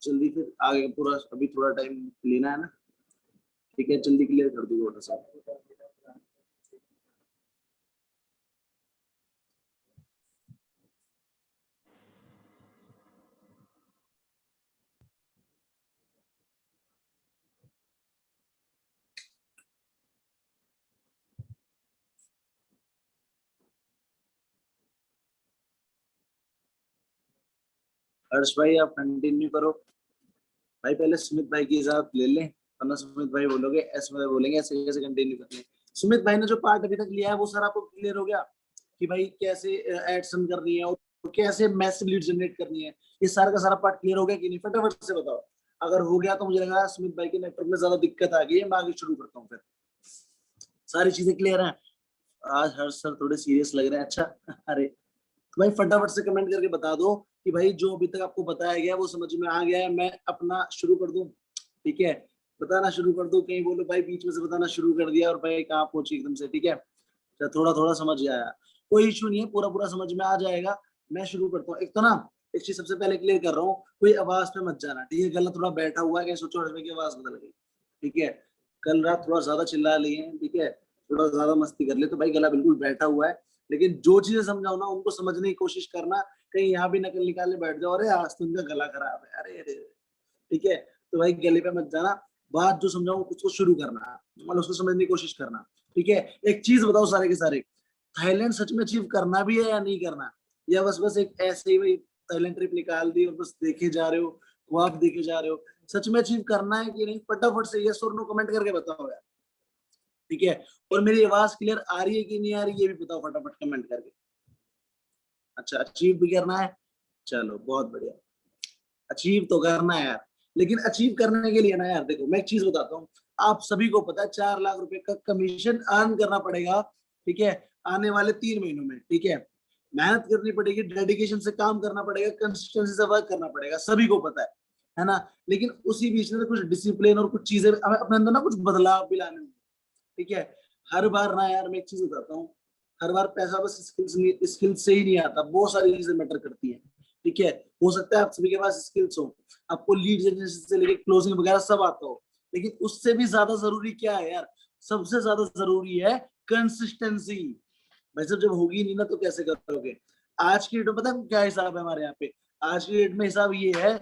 जल्दी फिर आगे पूरा, अभी थोड़ा टाइम लेना है ना, ठीक है, जल्दी क्लियर कर दो थोड़ा सा। हर्ष भाई आप कंटिन्यू करो। भाई पहले सुमित भाई की इजाजत ले लें, वरना सुमित भाई बोलोगे, ऐसे में बोलेंगे ऐसे कैसे कंटिन्यू करते हैं। सुमित भाई ने जो पार्ट अभी तक लिया है वो सारा आपको क्लियर हो गया? कि भाई कैसे एड्स रन करनी है और कैसे मैसिव लीड जनरेट करनी है, ये सारा का सारा पार्ट क्लियर हो गया कि नहीं? फटाफट से बताओ। अगर हो गया तो मुझे लगा सुमित भाई के नेटवर्क में ज्यादा दिक्कत आ गई है, मैं आगे शुरू करता हूँ। फिर सारी चीजें क्लियर हैं? आज हर सर थोड़े सीरियस लग रहे हैं। अच्छा अरे तो भाई फटाफट से कमेंट करके बता दो कि भाई जो अभी तक आपको बताया गया वो समझ में आ गया है, मैं अपना शुरू कर दूं? ठीक है, बताना शुरू कर दो। कहीं बोलो भाई बीच में से बताना शुरू कर दिया और भाई कहाँ पहुंची एकदम से। ठीक है, थोड़ा थोड़ा समझ आया, कोई इशू नहीं है, पूरा पूरा समझ में आ जाएगा। मैं शुरू करता हूँ। एक तो ना एक चीज सबसे पहले क्लियर कर रहा हूँ, कोई आवाज पे मत जाना। ठीक है, गला थोड़ा बैठा हुआ है, सोचो हर्ष भाई की आवाज बदल गई। ठीक है, कल रात थोड़ा ज्यादा चिल्ला लिए हैं, ठीक है, थोड़ा ज्यादा मस्ती कर ले तो भाई गला बिल्कुल बैठा हुआ है। लेकिन जो चीजें समझाओ ना उनको समझने की कोशिश करना, कहीं यहाँ भी नकल निकालने बैठ जाओ, अरे आज तो उनका गला खराब है, अरे अरे। ठीक है, तो भाई गले पे मत जाना, बात जो समझाऊं उसको शुरू करना, मतलब उसको समझने की कोशिश करना। ठीक है, एक चीज बताओ सारे के सारे, थाईलैंड सच में अचीव करना भी है या नहीं करना, या बस बस एक ऐसे ही भाई थाईलैंड ट्रिप निकाल दी और बस देखे जा रहे हो, ख्वाब देखे जा रहे हो? सच में अचीव करना है कि नहीं? फटाफट से यस और नो कमेंट करके बताओ यार। ठीक है, और मेरी आवाज क्लियर आ रही है कि नहीं आ रही ये भी बताओ फटाफट कमेंट करके। अच्छा, अचीव भी करना है, चलो बहुत बढ़िया, अचीव तो करना है यार। लेकिन अचीव करने के लिए ना यार देखो मैं एक चीज बताता हूँ, आप सभी को पता है 4 लाख रुपए का कमीशन अर्न करना पड़ेगा। ठीक है, आने वाले 3 महीनों में। ठीक है, मेहनत करनी पड़ेगी, डेडिकेशन से काम करना पड़ेगा, कंसिस्टेंसी से वर्क करना पड़ेगा, सभी को पता है ना? लेकिन उसी बीच में कुछ डिसिप्लिन और कुछ चीजें हमें अपने अंदर ना कुछ बदलाव भी लाने होंगे। ठीक है, हर बार ना यार मैं एक चीज बताता हूँ, हर बार पैसा बस स्किल्स से ही नहीं आता, बहुत सारी चीजें मैटर करती हैं। ठीक है, हो सकता है आप सभी के पास स्किल्स हो, आपको लीड जनरेशन से लेकर क्लोजिंग वगैरह सब आता हो, लेकिन उससे भी ज्यादा जरूरी क्या है यार? सबसे ज्यादा जरूरी है कंसिस्टेंसी। भाई साहब जब होगी नहीं ना तो कैसे करोगे? आज की डेट में पता है क्या हिसाब है हमारे यहाँ पे? आज की डेट में हिसाब ये है,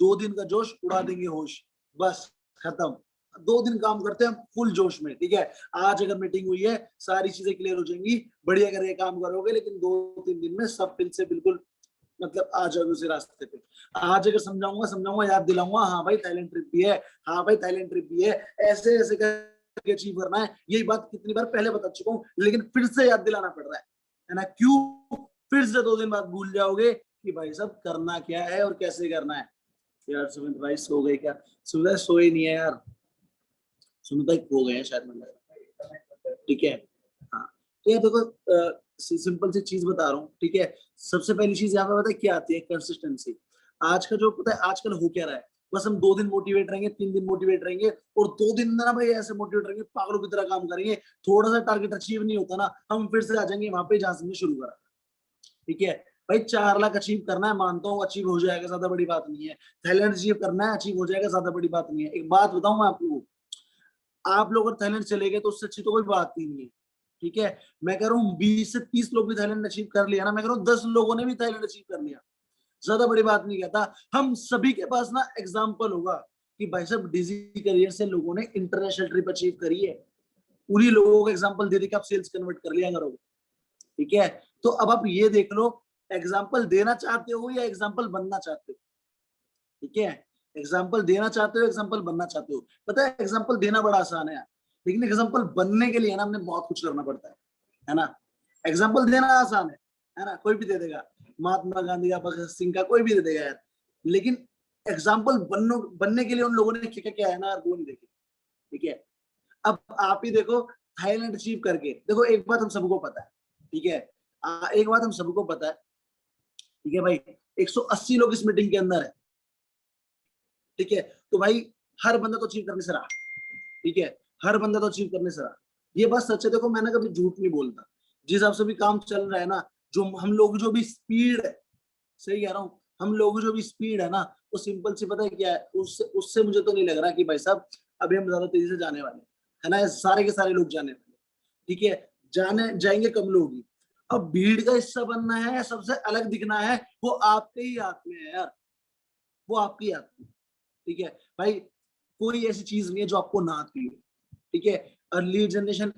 2 दिन का जोश उड़ा देंगे होश, बस खत्म। 2 दिन काम करते हैं फुल जोश में। ठीक है, आज अगर मीटिंग हुई है सारी चीजें क्लियर हो जाएंगी, बढ़िया करके काम करोगे, लेकिन 2-3 दिन में सब फिर से बिल्कुल मतलब आ जाओगे उसी रास्ते पे। आज अगर समझाऊंगा याद दिलाऊंगा, हाँ भाई थाईलैंड ट्रिप भी है, हाँ भाई थाईलैंड ट्रिप भी है, ऐसे ऐसे करके अचीव करना है। यही बात कितनी बार पहले बता चुका हूँ, लेकिन फिर से याद दिलाना पड़ रहा है ना? क्यों? फिर से 2 दिन बाद भूल जाओगे कि भाई सब करना क्या है और कैसे करना है। यार सुमित भाई सो गए क्या? सुमित भाई सोए नहीं है यार, सुमित भाई खो गए हैं शायद मतलब। ठीक है, हाँ तो ये देखो सिंपल सी चीज बता रहा हूँ। ठीक है, सबसे पहली चीज यहाँ पे पता है क्या आती है? कंसिस्टेंसी। आज का जो पता है आजकल हो क्या रहा है, बस हम 2 दिन मोटिवेट रहेंगे, 3 दिन मोटिवेट रहेंगे, और 2 दिन ना भाई ऐसे मोटिवेट रहेंगे, पागलों की तरह काम करेंगे, थोड़ा सा टारगेट अचीव नहीं होता ना हम फिर से आ जाएंगे वहां पे जहां से हमने शुरू करा। ठीक है भाई, 4 लाख अचीव करना है, मानता हूँ अचीव हो जाएगा, ज्यादा बड़ी बात नहीं है। थाईलैंड अचीव करना है, अचीव हो जाएगा, ज्यादा बड़ी बात नहीं है। एक बात बताऊं मैं आपको, आप लोग अगर थाईलैंड चले गए तो उससे अच्छी तो कोई बात ही नहीं है। ठीक है, मैं कह रहा हूँ 20 से 30 लोग भी थाईलैंड अचीव कर लिया ना, मैं कह रहा हूँ 10 लोगों ने भी थाईलैंड अचीव कर लिया, ज्यादा बड़ी बात नहीं कहता। हम सभी के पास ना एग्जाम्पल होगा कि भाई साहब डिजी करियर से लोगों ने इंटरनेशनल ट्रिप अचीव करी है, उन्हीं लोगों को एग्जाम्पल दे के आप सेल्स कन्वर्ट कर लिया करोगे। ठीक है, तो अब आप ये देख लो, एग्जाम्पल देना चाहते हो या एग्जाम्पल बनना चाहते हो? ठीक है, एग्जाम्पल देना चाहते हो, एग्जाम्पल बनना चाहते हो? पता है एग्जाम्पल देना बड़ा आसान है, लेकिन एग्जाम्पल बनने के लिए ना हमने बहुत कुछ करना पड़ता है ना? एग्जाम्पल देना आसान है ना, कोई भी दे देगा, महात्मा गांधी का, भगत सिंह का, कोई भी दे देगा यार, लेकिन एग्जाम्पल बनने के लिए उन लोगों ने क्या क्या है ना, वो नहीं देखे। ठीक है, अब आप ही देखो, थाईलैंड अचीव करके देखो, एक बात हम सबको पता है। ठीक है, एक बात हम सबको पता है। ठीक है भाई, 180 लोग इस मीटिंग के अंदर है। ठीक है, तो भाई हर बंदा तो अचीव करने से रहा। ठीक है, हर बंदा तो अचीव करने से रहा, ये बात सच है। देखो मैंने कभी झूठ नहीं बोलता, जिस हिसाब से भी काम चल रहा है ना, जो हम लोग जो भी स्पीड है, सही कह रहा हूँ, हम लोग जो भी स्पीड है ना, वो सिंपल सी पता है क्या है, उससे उससे मुझे तो नहीं लग रहा कि भाई साहब अभी हम ज्यादा तेजी से जाने वाले है ना, सारे के सारे लोग जाने वाले। ठीक है, जाने जाएंगे कम लोग ही। अब भीड़ का हिस्सा बनना है, सबसे अलग दिखना है, वो आपके ही हाथ में है यार, वो आपकी हाथ में। ठीक है भाई, कोई ऐसी चीज नहीं है जो आपको ना आती है। ठीक है, और लीड जनरेशन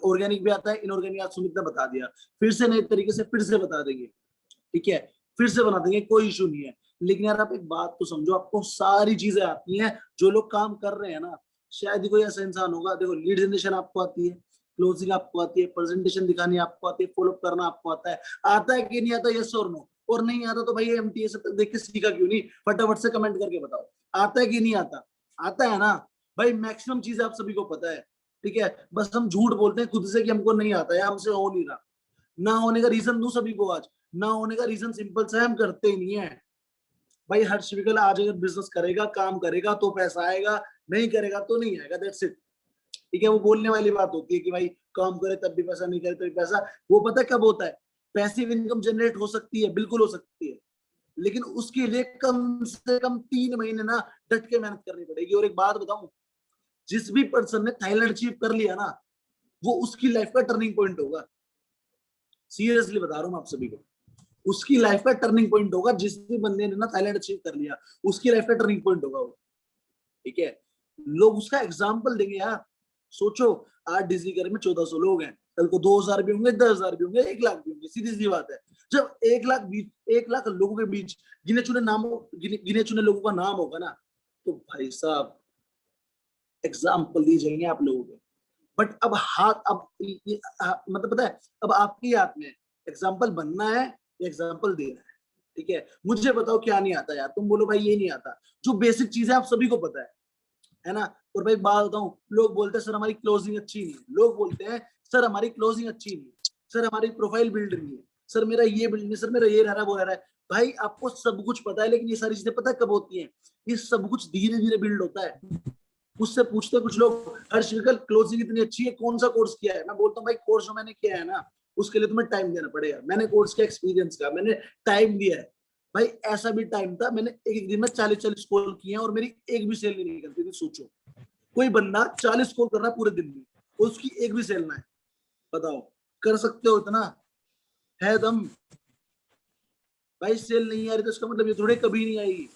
ऑर्गेनिक भी आता है, इनऑर्गेनिक आज सुमित ने बता दिया, फिर से नए तरीके से फिर से बता देंगे। ठीक है, फिर से बना देंगे, कोई इशू नहीं है। लेकिन यार आप एक बात तो समझो, आपको सारी चीजें आती हैं, जो लोग काम कर रहे हैं ना, शायद ही कोई ऐसा इंसान होगा, देखो लीड जनरेशन आपको आती है, क्लोजिंग आपको आती है, प्रेजेंटेशन दिखानी आपको आती है, फॉलो करना आपको आता है कि नहीं आता, यस और नो। और नहीं आता तो भाई एमटीएस देख के सीखा क्यों नहीं, फटाफट से कमेंट करके बताओ, आता है कि नहीं आता, आता है ना भाई। मैक्सिमम चीजें आप सभी को पता है, ठीक है, बस हम झूठ बोलते हैं खुद से कि हमको नहीं आता है, हमसे हो नहीं रहा। ना होने का रीजन दूं सभी को आज, ना होने का रीजन सिंपल सा है, हम करते ही नहीं है भाई। हर्ष विकल आज अगर बिजनेस करेगा, काम करेगा तो पैसा आएगा, नहीं करेगा तो नहीं आएगा, दैट्स इट। ठीक है, वो बोलने वाली बात होती है कि भाई काम करे तब भी पैसा, नहीं करे तब भी पैसा। वो पता है कब होता है, पैसिव इनकम जनरेट हो सकती है, बिल्कुल हो सकती है, लेकिन उसके लिए कम से कम 3 महीने ना डट के मेहनत करनी पड़ेगी। और एक बात बताऊं, जिस भी पर्सन ने थाईलैंड अचीव कर लिया ना, वो उसकी लाइफ का टर्निंग पॉइंट होगा। सीरियसली बता रहा हूं आप सभी को, उसकी लाइफ का टर्निंग पॉइंट होगा। जिस भी बंदे ने ना थाईलैंड अचीव कर लिया, उसकी लाइफ का टर्निंग पॉइंट होगा वो। ठीक है, लोग उसका एग्जाम्पल देंगे यार। सोचो, आज डिजी करे में 1400 लोग हैं, कल को 2000 भी होंगे, 10,000 भी होंगे, 1 लाख भी होंगे, सीधी सी बात है। जब 1 लाख लोगों के बीच गिने चुने लोगों का नाम होगा ना, तो भाई साहब एग्जाम्पल दिए जाएंगे आप लोगों के। बट अब हाथ, अब मतलब पता है, अब आपकी हाथ में एग्जाम्पल बनना है या एग्जाम्पल देना है। ठीक है, मुझे बताओ क्या नहीं आता यार, तुम बोलो भाई ये नहीं आता, जो बेसिक चीजें आप सभी को पता है ना। और भाई बात बताऊं, लोग बोलते हैं सर हमारी क्लोजिंग अच्छी नहीं है, लोग बोलते हैं सर हमारी क्लोजिंग अच्छी नहीं है, सर हमारी प्रोफाइल बिल्ड नहीं है, सर मेरा ये बिल्ड नहीं, सर मेरा ये रह रहा है, वो रह रहा है। भाई आपको सब कुछ पता है, लेकिन ये सारी चीजें पता है कब होती हैं, ये सब कुछ धीरे धीरे बिल्ड होता है। मुझसे पूछते हैं कुछ लोग, हर्ष विकल क्लोजिंग इतनी अच्छी है, कौन सा कोर्स किया है। मैं बोलता हूँ भाई कोर्स जो मैंने किया है ना, उसके लिए तुम्हें टाइम देना पड़ेगा। मैंने कोर्स का एक्सपीरियंस का, मैंने टाइम दिया है भाई। ऐसा भी टाइम था, मैंने एक दिन में 40-40 कॉल किए हैं और मेरी एक भी सेल नहीं निकलती थी। सोचो, कोई बंदा 40 कॉल कर रहा है पूरे दिन में, उसकी एक भी सेल ना है, बताओ कर सकते हो इतना, है दम। भाई सेल नहीं आ रही तो इसका मतलब ये थोड़े कभी नहीं आएगी,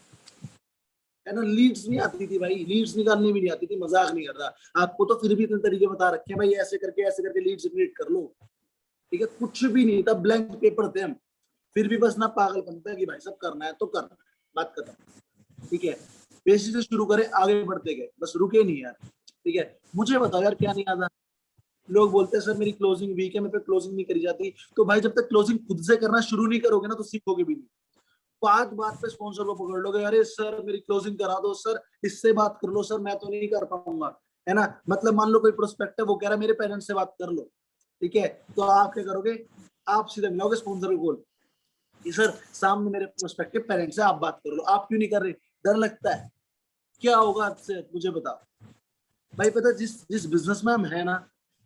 है ना। लीड्स नहीं आती थी भाई, लीड्स निकालनी भी नहीं आती थी, मजाक नहीं कर रहा आपको, तो फिर भी इतने तरीके बता रखे हैं भाई, ऐसे करके लीड्स जनरेट कर लो। ठीक है, कुछ भी नहीं था, ब्लैंक पेपर थे हम, फिर भी बस ना पागल बनता है कि भाई सब करना है तो करना है, बात खत्म। ठीक है, बेसिक से शुरू करें, आगे बढ़ते गए, बस रुके नहीं यार। ठीक है, मुझे बताओ यार क्या नहीं आता। लोग बोलते हैं सर मेरी क्लोजिंग वीक है, मेरे पे क्लोजिंग नहीं करी जाती। तो भाई जब तक क्लोजिंग खुद से करना शुरू नहीं करोगे ना, तो सीखोगे भी नहीं। बात बात पे स्पॉन्सर को पकड़ लोगे, अरे सर मेरी क्लोजिंग करा दो, सर इससे बात कर लो, सर मैं तो नहीं कर पाऊंगा, है ना। मतलब मान लो कोई प्रोस्पेक्ट है, वो कह रहा है मेरे पेरेंट्स से बात कर लो। ठीक है, तो आप क्या करोगे, आप सीधे मिलाओगे स्पॉन्सर को कि सर सामने मेरे प्रोस्पेक्टिव पेरेंट्स है, आप बात कर लो। आप क्यों नहीं कर रहे, डर लगता है। क्या होगा आपसे, मुझे बताओ भाई। पता है, जिस जिस बिजनेस में हम है ना,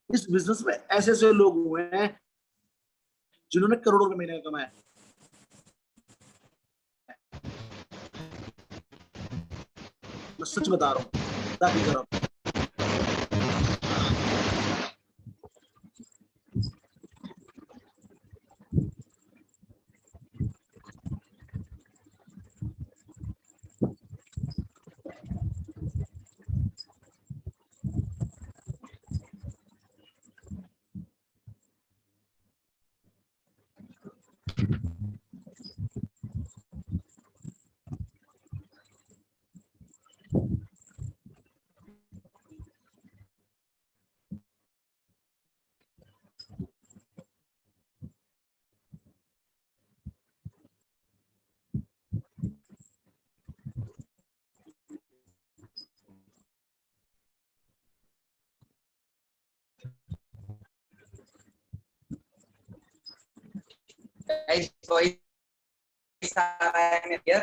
इस बिजनेस में ऐसे ऐसे लोग हुए हैं जिन्होंने करोड़ों रुपए महीने का कमाया। मैं सच बता रहा हूँ, ताकि करो।
गाइस वॉइस आ रहा है मेरा,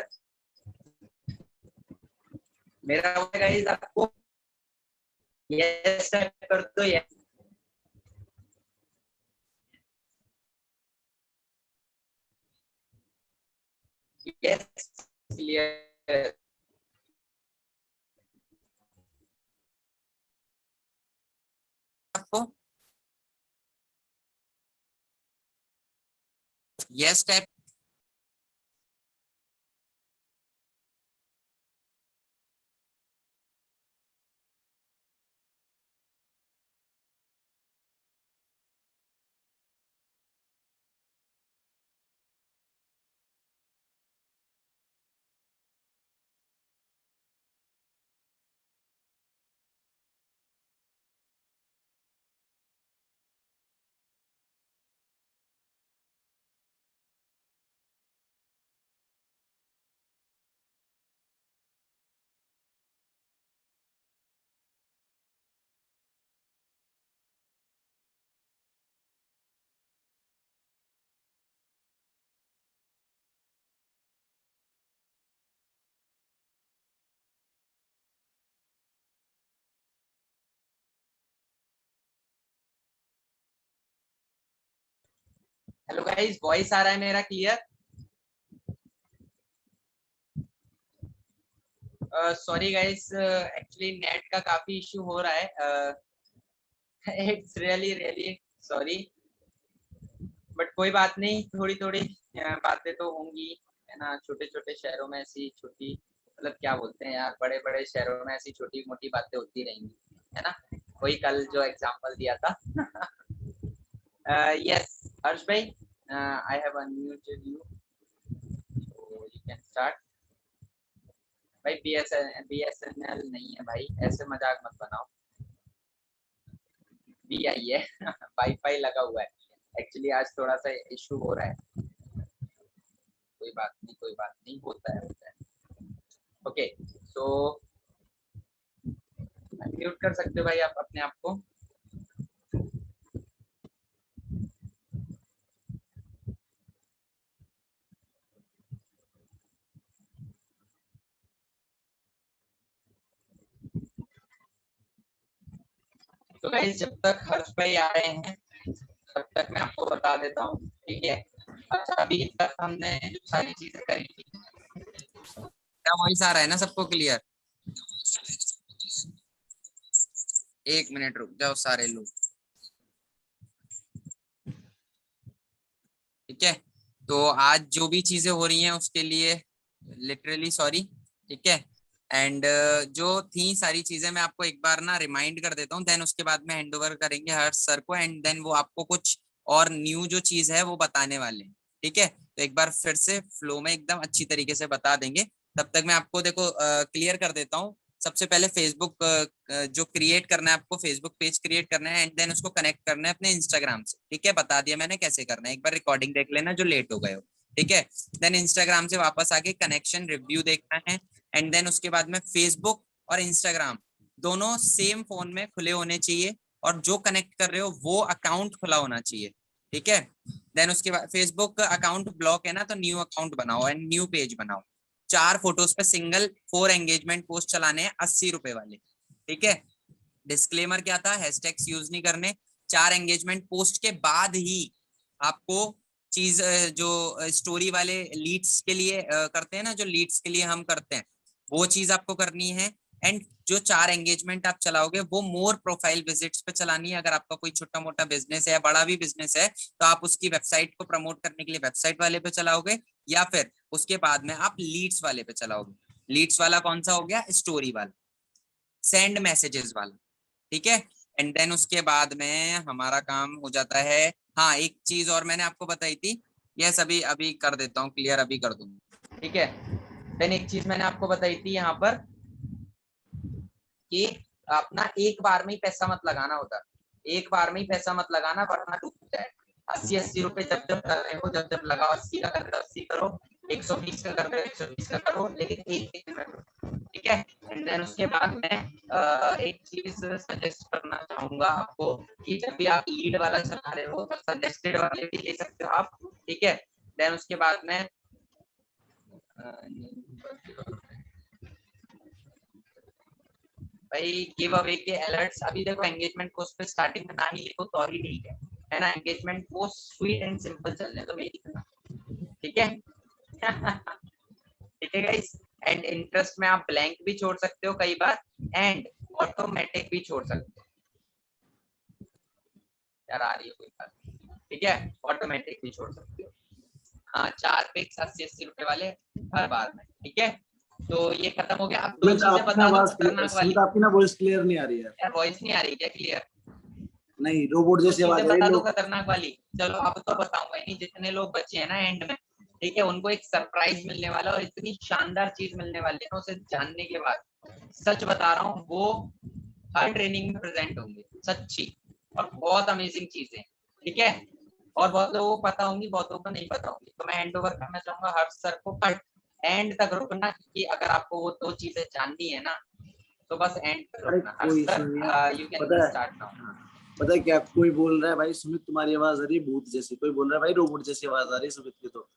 मेरा गाइस आपको यस कर दो, यस यस क्लियर आपको, yes type hello guys, voice आ रहा है मेरा clear? Sorry guys, actually net का काफी इशू हो रहा है. It's really really sorry, but कोई बात नहीं, थोड़ी थोड़ी बातें तो होंगी, है ना. छोटे छोटे शहरों में ऐसी छोटी, मतलब क्या बोलते हैं यार, बड़े बड़े शहरों में ऐसी छोटी मोटी बातें होती रहेंगी, है ना. वही कल जो एग्जांपल दिया था. यस हर्ष भाई, I have unmuted you, so you can start. भाई बीएसएनएल नहीं है भाई, ऐसे मजाक मत बनाओ. भी आई है. वाईफाई लगा हुआ है. एक्चुअली आज थोड़ा सा इशू हो रहा है. कोई बात नहीं, कोई बात नहीं, होता है होता है. ओके, सो म्यूट कर सकते हो भाई आप अपने आप को. तो गाइस जब तक हर्ष भाई आ रहे हैं तब तक मैं आपको बता देता हूँ, ठीक है. अच्छा, अभी तक हमने जो सारी चीजें करी थी, क्या वॉइस आ रहा है ना सबको क्लियर? एक मिनट रुक जाओ सारे लोग, ठीक है. तो आज जो भी चीजें हो रही हैं उसके लिए लिटरली सॉरी, ठीक है. एंड जो थी सारी चीजें मैं आपको एक बार ना रिमाइंड कर देता हूँ, देन उसके बाद में हैंड ओवर करेंगे हर्ष सर को, एंड देन वो आपको कुछ और न्यू जो चीज है वो बताने वाले हैं, ठीक है. तो एक बार फिर से फ्लो में एकदम अच्छी तरीके से बता देंगे. तब तक मैं आपको देखो क्लियर कर देता हूँ. सबसे पहले फेसबुक जो क्रिएट करना है आपको, फेसबुक पेज क्रिएट करना है एंड देन उसको कनेक्ट करना है अपने इंस्टाग्राम से, ठीक है. बता दिया मैंने कैसे करना है, एक बार रिकॉर्डिंग देख लेना जो लेट हो गए हो, ठीक है. देन इंस्टाग्राम से वापस आके कनेक्शन रिव्यू देखना है एंड देन उसके बाद में फेसबुक और इंस्टाग्राम दोनों सेम फोन में खुले होने चाहिए और जो कनेक्ट कर रहे हो वो अकाउंट खुला होना चाहिए, ठीक है. देन उसके बाद फेसबुक अकाउंट ब्लॉक है ना, तो न्यू अकाउंट बनाओ एंड न्यू पेज बनाओ. 4 फोटोज पे सिंगल 4 एंगेजमेंट पोस्ट चलाने हैं 80 रुपए वाले, ठीक है. डिस्क्लेमर क्या था, हैशटैग्स यूज नहीं करने. 4 एंगेजमेंट पोस्ट के बाद ही आपको चीज जो स्टोरी वाले लीड्स के लिए करते हैं ना, जो लीड्स के लिए हम करते हैं वो चीज आपको करनी है. एंड जो 4 एंगेजमेंट आप चलाओगे वो मोर प्रोफाइल विजिट्स पे चलानी है. अगर आपका कोई छोटा मोटा बिजनेस है या बड़ा भी बिजनेस है तो आप उसकी वेबसाइट को प्रमोट करने के लिए वेबसाइट वाले पे चलाओगे, या फिर उसके बाद में आप लीड्स वाले पे चलाओगे. लीड्स वाला कौन सा हो गया, स्टोरी वाला, सेंड मैसेजेस वाला, ठीक है. एंड देन उसके बाद में हमारा काम हो जाता है. हाँ, एक चीज और मैंने आपको बताई थी, यस अभी अभी कर देता हूँ क्लियर, अभी कर दूंगा, ठीक है. देन एक चीज मैंने आपको बताई थी यहाँ पर कि अपना एक बार में ही पैसा मत लगाना होता, एक बार में ही पैसा मत लगाना वरना डूब जाए. 80 रुपए जब जब कर रहे हो, जब जब लगाओ 80 का कर रहे हो 80 करो, 120 का कर रहे हो 120 का करो, लेकिन एक में करो, ठीक है. एंड देन उसके बाद मैं एक चीज सजेस्ट करना चाहूंगा आपको कि जब भी आप लीड वाला चला रहे हो तो सजेस्टेड वाले भी ले सकते हो आप, ठीक है. देन उसके बाद में भाई गिव अवे के अलर्ट्स, अभी देखो एंगेजमेंट पोस्ट पे स्टार्टिंग में ना ही लिखो तो ही ठीक है ना. Engagement post sweet and simple चलने तो मेरी, ठीक है. ठीक है गाइस. एंड इंटरेस्ट में आप ब्लैंक भी छोड़ सकते हो कई बार एंड ऑटोमेटिक भी छोड़ सकते हो. यार आ रही है कोई बात, ठीक है. ऑटोमेटिक भी छोड़ सकते हो. हाँ, 4 पिक्स 80 रुपए वाले हर बार में, ठीक है. तो ये खत्म हो गया. अब 2 चीजें बता दो खतरनाक वाली.
आपकी ना वॉइस क्लियर नहीं आ रही है
यार वॉइस नहीं आ रही क्या क्लियर?
नहीं, रोबोट जैसी आवाज आ रही है.
बता दो खतरनाक वाली. चलो अब तो बताऊंगा नहीं, जितने लोग बचे हैं ना एंड में, ठीक है, उनको एक सरप्राइज मिलने वाला और इतनी शानदार चीज मिलने वाली है उसे जानने के बाद. सच बता रहा हूँ, वो हर ट्रेनिंग में प्रेजेंट होंगे, सच्ची, और बहुत अमेजिंग चीजें, ठीक है. और बहुत लोगों को पता होंगी, बहुत लोगों को नहीं पता होंगी. तो मैं हैंड ओवर करना चाहूंगा हर्ष सर को, बट एंड तक रुकना, क्योंकि अगर आपको वो 2 चीजें जाननी है ना तो बस एंड तक रुकना. Harsh sir you can start now.
पता है क्या, कोई बोल रहा है भाई सुमित तुम्हारी आवाज आ रही है भूत जैसी, कोई बोल रहा है भाई रोबोट जैसी आवाज आ रही है सुमित की. तो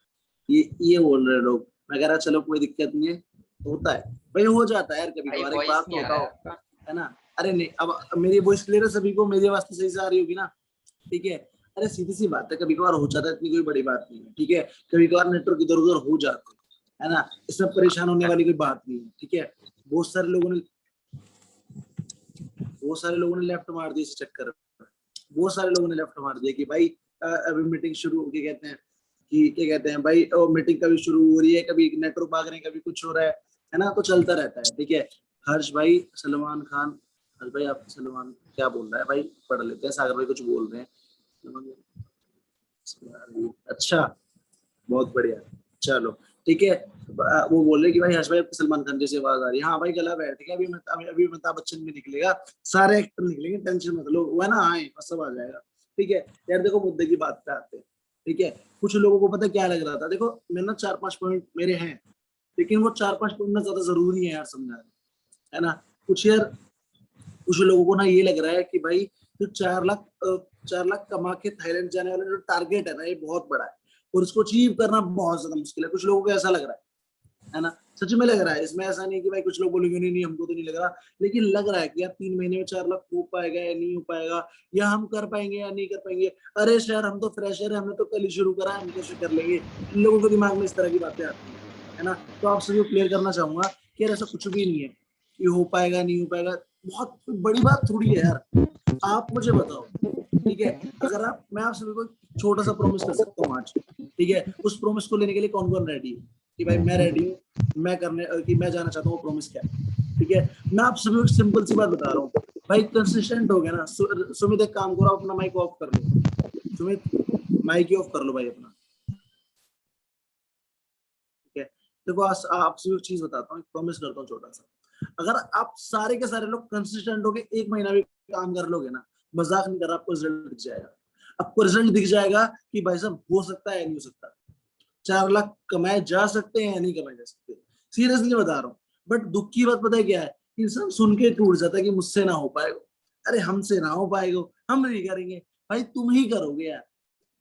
ये बोल रहे लोग. मैं कह रहा चलो कोई दिक्कत नहीं है, होता है भाई, हो जाता है यार कभी कभार, एक बात तो होता है ना. अरे नहीं, अब मेरी वॉइस क्लियर है सभी को, मेरी आवाज तो सही से आ रही होगी ना, ठीक है. अरे सीधी सी बात है, कभी कभार हो जाता है, इतनी कोई बड़ी बात नहीं है, ठीक है। कभी कभार नेटवर्क इधर उधर हो जाता है ना, इसमें परेशान होने वाली कोई बात नहीं है, ठीक है। बहुत सारे लोगों ने लेफ्ट मार दिया इस चक्कर में, बहुत सारे लोगों ने लेफ्ट मार दिया कि भाई अभी मीटिंग शुरू हो, क्या कहते हैं भाई, मीटिंग कभी शुरू हो रही है, कभी नेटवर्क भाग रहे हैं, कभी कुछ हो रहा है ना, तो चलता रहता है, ठीक है। हर्ष भाई सलमान खान, हर्ष भाई आप सलमान क्या बोल रहा है भाई, पढ़ लेते हैं। सागर भाई कुछ बोल रहे हैं, अच्छा बहुत बढ़िया, चलो ठीक है। वो बोल रहे कि भाई हर्ष भाई आपको सलमान खान जैसी आवाज आ रही है। हाँ भाई गला बैठ गया, अभी अमिताभ बच्चन भी निकलेगा, सारे एक्टर निकलेंगे, टेंशन मत लो, वो है ना, आए सब आ जाएगा, ठीक है। यार देखो मुद्दे की बात पे आते हैं, ठीक है। कुछ लोगों को पता क्या लग रहा था, देखो मेरे ना 4-5 पॉइंट मेरे हैं, लेकिन वो 4-5 पॉइंट ना ज्यादा जरूरी है यार समझाना, है ना। कुछ लोगों को ना ये लग रहा है कि भाई जो 4 लाख कमा के थाईलैंड जाने वाला जो टारगेट है ना, ये बहुत बड़ा है और उसको अचीव करना बहुत ज्यादा मुश्किल है। कुछ लोगों को ऐसा लग रहा है ना, सच में लग रहा है। इसमें ऐसा नहीं कि भाई कुछ लोग बोलेंगे नहीं नहीं हमको तो नहीं लग रहा, लेकिन लग रहा है कि यार 3 महीने में 4 लाख हो पाएगा या नहीं हो पाएगा, या हम कर पाएंगे या नहीं कर पाएंगे। अरे सर हम तो फ्रेशर है, हमने तो कल ही शुरू करा है, हम कैसे कर लेंगे। इन लोगों के दिमाग में इस तरह की बातें आती है ना। तो आप सभी को क्लियर करना चाहूंगा कि यार ऐसा कुछ भी नहीं है कि हो पाएगा नहीं हो पाएगा, बहुत बड़ी बात थोड़ी है यार। आप मुझे बताओ, ठीक है, अगर मैं आप सभी को छोटा सा प्रॉमिस कर सकता हूँ आज, ठीक है। उस प्रॉमिस को लेने के लिए कौन कौन रेडी है कि भाई मैं रेडी हूँ, मैं जाना चाहता हूँ, प्रॉमिस क्या है, ठीक है। मैं आप सभी को सिंपल सी बात बता रहा हूँ भाई, कंसिस्टेंट हो गया ना। सुमित एक काम करो, अपना माइक ऑफ कर लो, सुमित माइक ऑफ कर लो भाई अपना, ठीक है। देखो आप सभी को चीज बताता हूँ, प्रॉमिस करता हूँ छोटा सा। अगर आप सारे के सारे लोग कंसिस्टेंट होके 1 महीना भी काम कर लोगे ना, मजाक नहीं कर रहा, आपको रिजल्ट दिख जाएगा। आपको रिजल्ट दिख जाएगा कि भाई साहब हो सकता है या नहीं हो सकता, 4 लाख कमाए जा सकते हैं या नहीं कमाए जा सकते, सीरियसली बता रहा हूँ। बट दुख की बात पता है क्या है, इंसान सुन के टूट जाता है कि मुझसे ना हो पाएगा। अरे हमसे ना हो पाएगा, हम नहीं करेंगे, भाई तुम ही करोगे यार,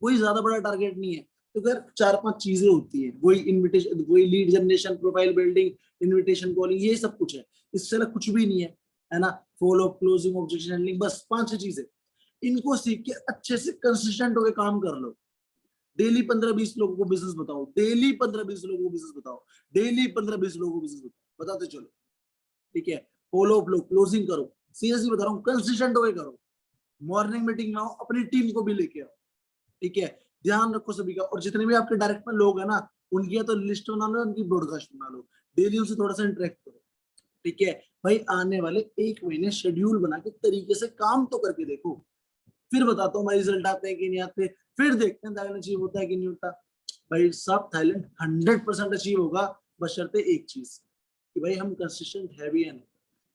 कोई ज्यादा बड़ा टारगेट नहीं है। तो अगर 4-5 चीजें होती है, वही इनविटेशन, वही lead generation, profile building, invitation calling, ये सब कुछ है, इससे अलग कुछ भी नहीं है ना। Follow up, closing, objection handling, बस 5 चीजें। इनको सीख के अच्छे से कंसिस्टेंट होकर काम कर लो। डेली 15-20 लोगों को बिजनेस बताओ, डेली 15-20 लोगों को बिजनेस बताओ, डेली 15-20 लोगों को बिजनेस बताते चलो, ठीक है। फॉलो अप लो, क्लोजिंग करो, सीरियसली बता रहा हूँ, कंसिस्टेंट होकर करो। मॉर्निंग मीटिंग में आओ, अपनी टीम को भी लेके आओ, ठीक है। ध्यान रखो सभी का, और जितने भी आपके डायरेक्ट में लोग हैं ना, उनकी या तो लिस्ट बना लो, उनकी ब्रॉडकास्ट बना लो, डेली उनसे थोड़ा सा इंटरेक्ट करो, ठीक है। भाई आने वाले 1 महीने शेड्यूल बना के तरीके से काम तो करके देखो, फिर बताता हूँ भाई रिजल्ट आते हैं कि नहीं आते, फिर देखते हैं थाईलैंड अचीव होता है कि नहीं होता। भाई सब थाईलैंड 100% अचीव होगा, बशर्ते एक चीज कि भाई हम कंसिस्टेंट है भी या नहीं।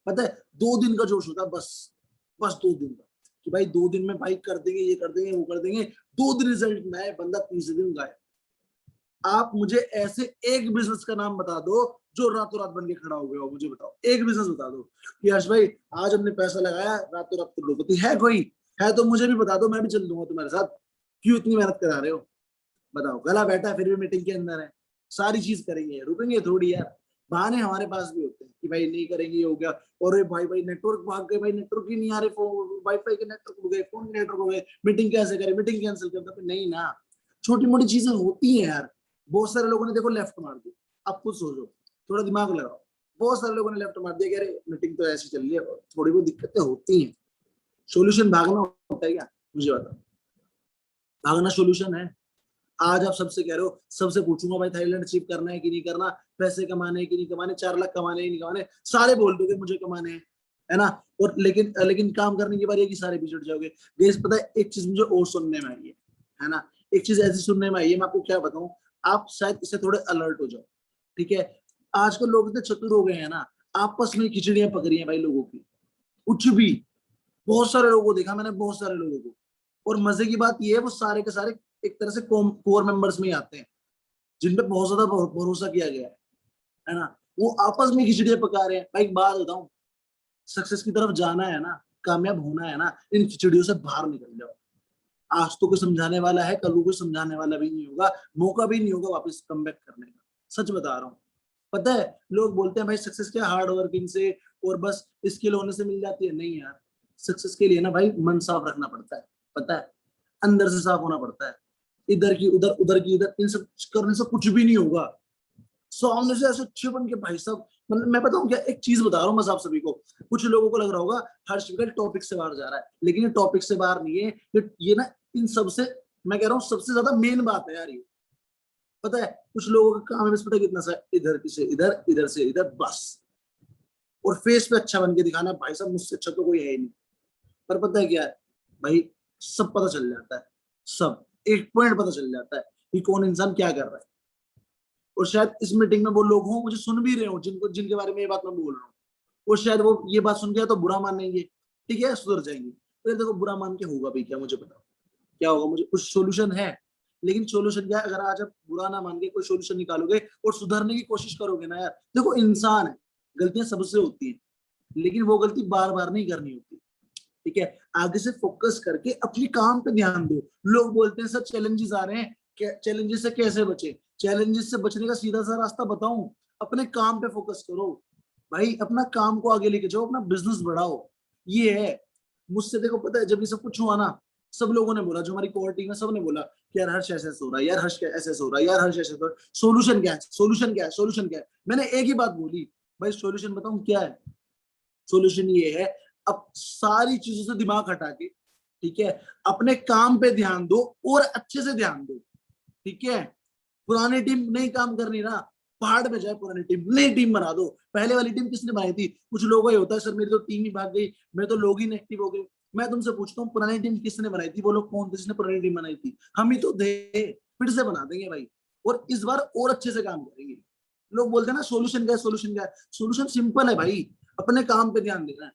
पता है 2 दिन का जोश होता है, बस 2 दिन का, कि भाई 2 दिन में भाई कर देंगे, ये कर देंगे, वो कर देंगे, 2 दिन रिजल्ट में आए, बंदा 30 दिन गायब। आप मुझे ऐसे एक बिजनेस का नाम बता दो जो रातों रात बन के खड़ा हो गया हो, मुझे बताओ एक बिजनेस बता दो कि हर्ष भाई आज हमने पैसा लगाया, रातों रात करोड़पति है कोई, है तो मुझे भी बता दो, मैं भी चल दूंगा तुम्हारे साथ। क्यों इतनी मेहनत करा रहे हो, बताओ। गला बैठा है फिर भी मीटिंग के अंदर है, सारी चीज करेंगे, रुकेंगे थोड़ी यार। बहाने हमारे पास भी होते हैं कि भाई नहीं करेंगे, ये हो गया, और भाई नेटवर्क भाग गए, भाई नेटवर्क ही नहीं आ रहे, वाईफाई के नेटवर्क हो गए, फोन के नेटवर्क हो गए, मीटिंग कैसे करें, मीटिंग कैंसिल करता, नहीं ना। छोटी मोटी चीजें होती हैं यार। बहुत सारे लोगों ने देखो लेफ्ट मार दी, अब खुद सोचो, थोड़ा दिमाग लगाओ। बहुत सारे लोगों ने लेफ्ट मार दिया कि अरे मीटिंग तो ऐसी चल रही है, थोड़ी बहुत दिक्कतें होती हैं। सोल्यूशन भागना होता है क्या, मुझे बताओ, भागना सोल्यूशन है? आज आप सबसे कह रहे हो, सबसे पूछूंगा भाई थाईलैंड अचीव करना है कि नहीं करना, पैसे कमाने हैं कि नहीं कमाने, 4 लाख कमाने हैं नहीं कमाने, सारे बोल दोगे मुझे कमाने हैं, है ना। और लेकिन काम करने की बारी है कि सारे पिछड़ जाओगे। गाइस पता है एक चीज मुझे और सुनने में आई है ना, एक चीज ऐसी सुनने में आई है, मैं आपको क्या बताऊं, आप शायद इससे थोड़े अलर्ट हो जाओ, ठीक है। आजकल लोग इतने चतुर हो गए हैं ना, आपस में खिचड़ियां पक रही हैं भाई लोगों की, कुछ भी। बहुत सारे लोगों को देखा मैंने, बहुत सारे लोगों को, और मजे की बात ये है वो सारे के सारे एक तरह से कोर मेंबर्स में ही आते हैं, जिन पे बहुत ज्यादा भरोसा किया गया है ना। वो आपस में खिचड़ियां पका रहे हैं। भाई एक बात बताऊं, सक्सेस की तरफ जाना है ना, कामयाब होना है ना, इन खिचड़ियों से बाहर निकल जाओ। आज तो कोई समझाने वाला है, कल को कोई समझाने वाला भी नहीं होगा, मौका भी नहीं होगा वापस कमबैक करने का। सच बता रहा हूँ। पता है लोग बोलते हैं भाई सक्सेस क्या हार्ड वर्किंग से और बस स्किल होने से मिल जाती है, नहीं यार। सक्सेस के लिए ना भाई मन साफ रखना पड़ता है, पता है। अंदर से साफ होना पड़ता है। इधर की उधर, उधर की इधर, इन सब करने से कुछ भी नहीं होगा। सामने से ऐसे अच्छे बन के भाई साहब, मतलब मैं बताऊं क्या, एक चीज बता रहा हूँ मैं आप सभी को। कुछ लोगों को लग रहा होगा हर्ष विकल टॉपिक से बाहर जा रहा है, लेकिन ये टॉपिक से बाहर नहीं है। ये ना इन सबसे, मैं कह रहा हूँ सबसे ज्यादा मेन बात है यार ये। पता है कुछ लोगों का काम है बस, पता है कितना सा, इधर से इधर, इधर से इधर, बस। और फेस पे अच्छा बन के दिखाना, भाई साहब मुझसे अच्छा तो कोई है ही नहीं। पर पता है क्या है भाई, सब पता चल जाता है, सब एक पॉइंट पता चल जाता है कि कौन इंसान क्या कर रहा है। और शायद इस मीटिंग में वो लोग हों मुझे सुन भी रहे हो, जिनको जिनके बारे में ये बात मैं बोल रहा हूँ, और शायद वो ये बात सुन के तो बुरा मानेंगे, ठीक है, सुधर जाएंगे। तो देखो बुरा मान के होगा भी क्या, मुझे बताओ क्या होगा? मुझे कुछ सोल्यूशन है, लेकिन सोल्यूशन क्या है? अगर आज आप बुरा ना मान के कोई सोल्यूशन निकालोगे और सुधरने की कोशिश करोगे ना यार, देखो इंसान है, गलतियां सबसे होती हैं, लेकिन वो गलती बार बार नहीं करनी होती, ठीक है। आगे से फोकस करके अपने काम पे ध्यान दो। लोग बोलते हैं सर चैलेंजेस आ रहे हैं, चैलेंजेस से कैसे बचे? चैलेंजेस से बचने का सीधा सा रास्ता बताऊं, अपने काम पे फोकस करो भाई, अपना काम को आगे लेके जाओ, अपना बिजनेस बढ़ाओ। ये है। मुझसे देखो पता है जब ये सब कुछ हुआ ना, सब लोगों ने बोला, जो हमारी कोर टीम है सब ने बोला कि यार हर्ष ऐसे हो रहा है, यार हर्ष ऐसे हो रहा है, यार हर्ष ऐसे हो रहा है, सोल्यूशन क्या है, सोल्यूशन क्या है, सोल्यूशन क्या है? मैंने एक ही बात बोली भाई, सोल्यूशन बताऊं क्या है? सोल्यूशन ये है, अब सारी चीजों से दिमाग हटा के, ठीक है, अपने काम पे ध्यान दो और अच्छे से ध्यान दो, ठीक है। पुरानी टीम नहीं काम करनी ना, पहाड़ पे जाए पुरानी टीम, नई टीम बना दो। पहले वाली टीम किसने बनाई थी? कुछ लोगों का होता है सर मेरी तो टीम ही भाग गई, मेरे तो लोग ही इनएक्टिव हो गए। मैं तुमसे पूछता हूँ पुरानी टीम किसने बनाई थी? वो लोग कौन थे जिसने पुरानी टीम बनाई थी? हम ही तो थे। फिर से बना देंगे भाई, और इस बार और अच्छे से काम करेंगे। लोग बोलते हैं ना सोल्यूशन क्या है, सोल्यूशन क्या है? सोल्यूशन सिंपल है भाई, अपने काम पे ध्यान देना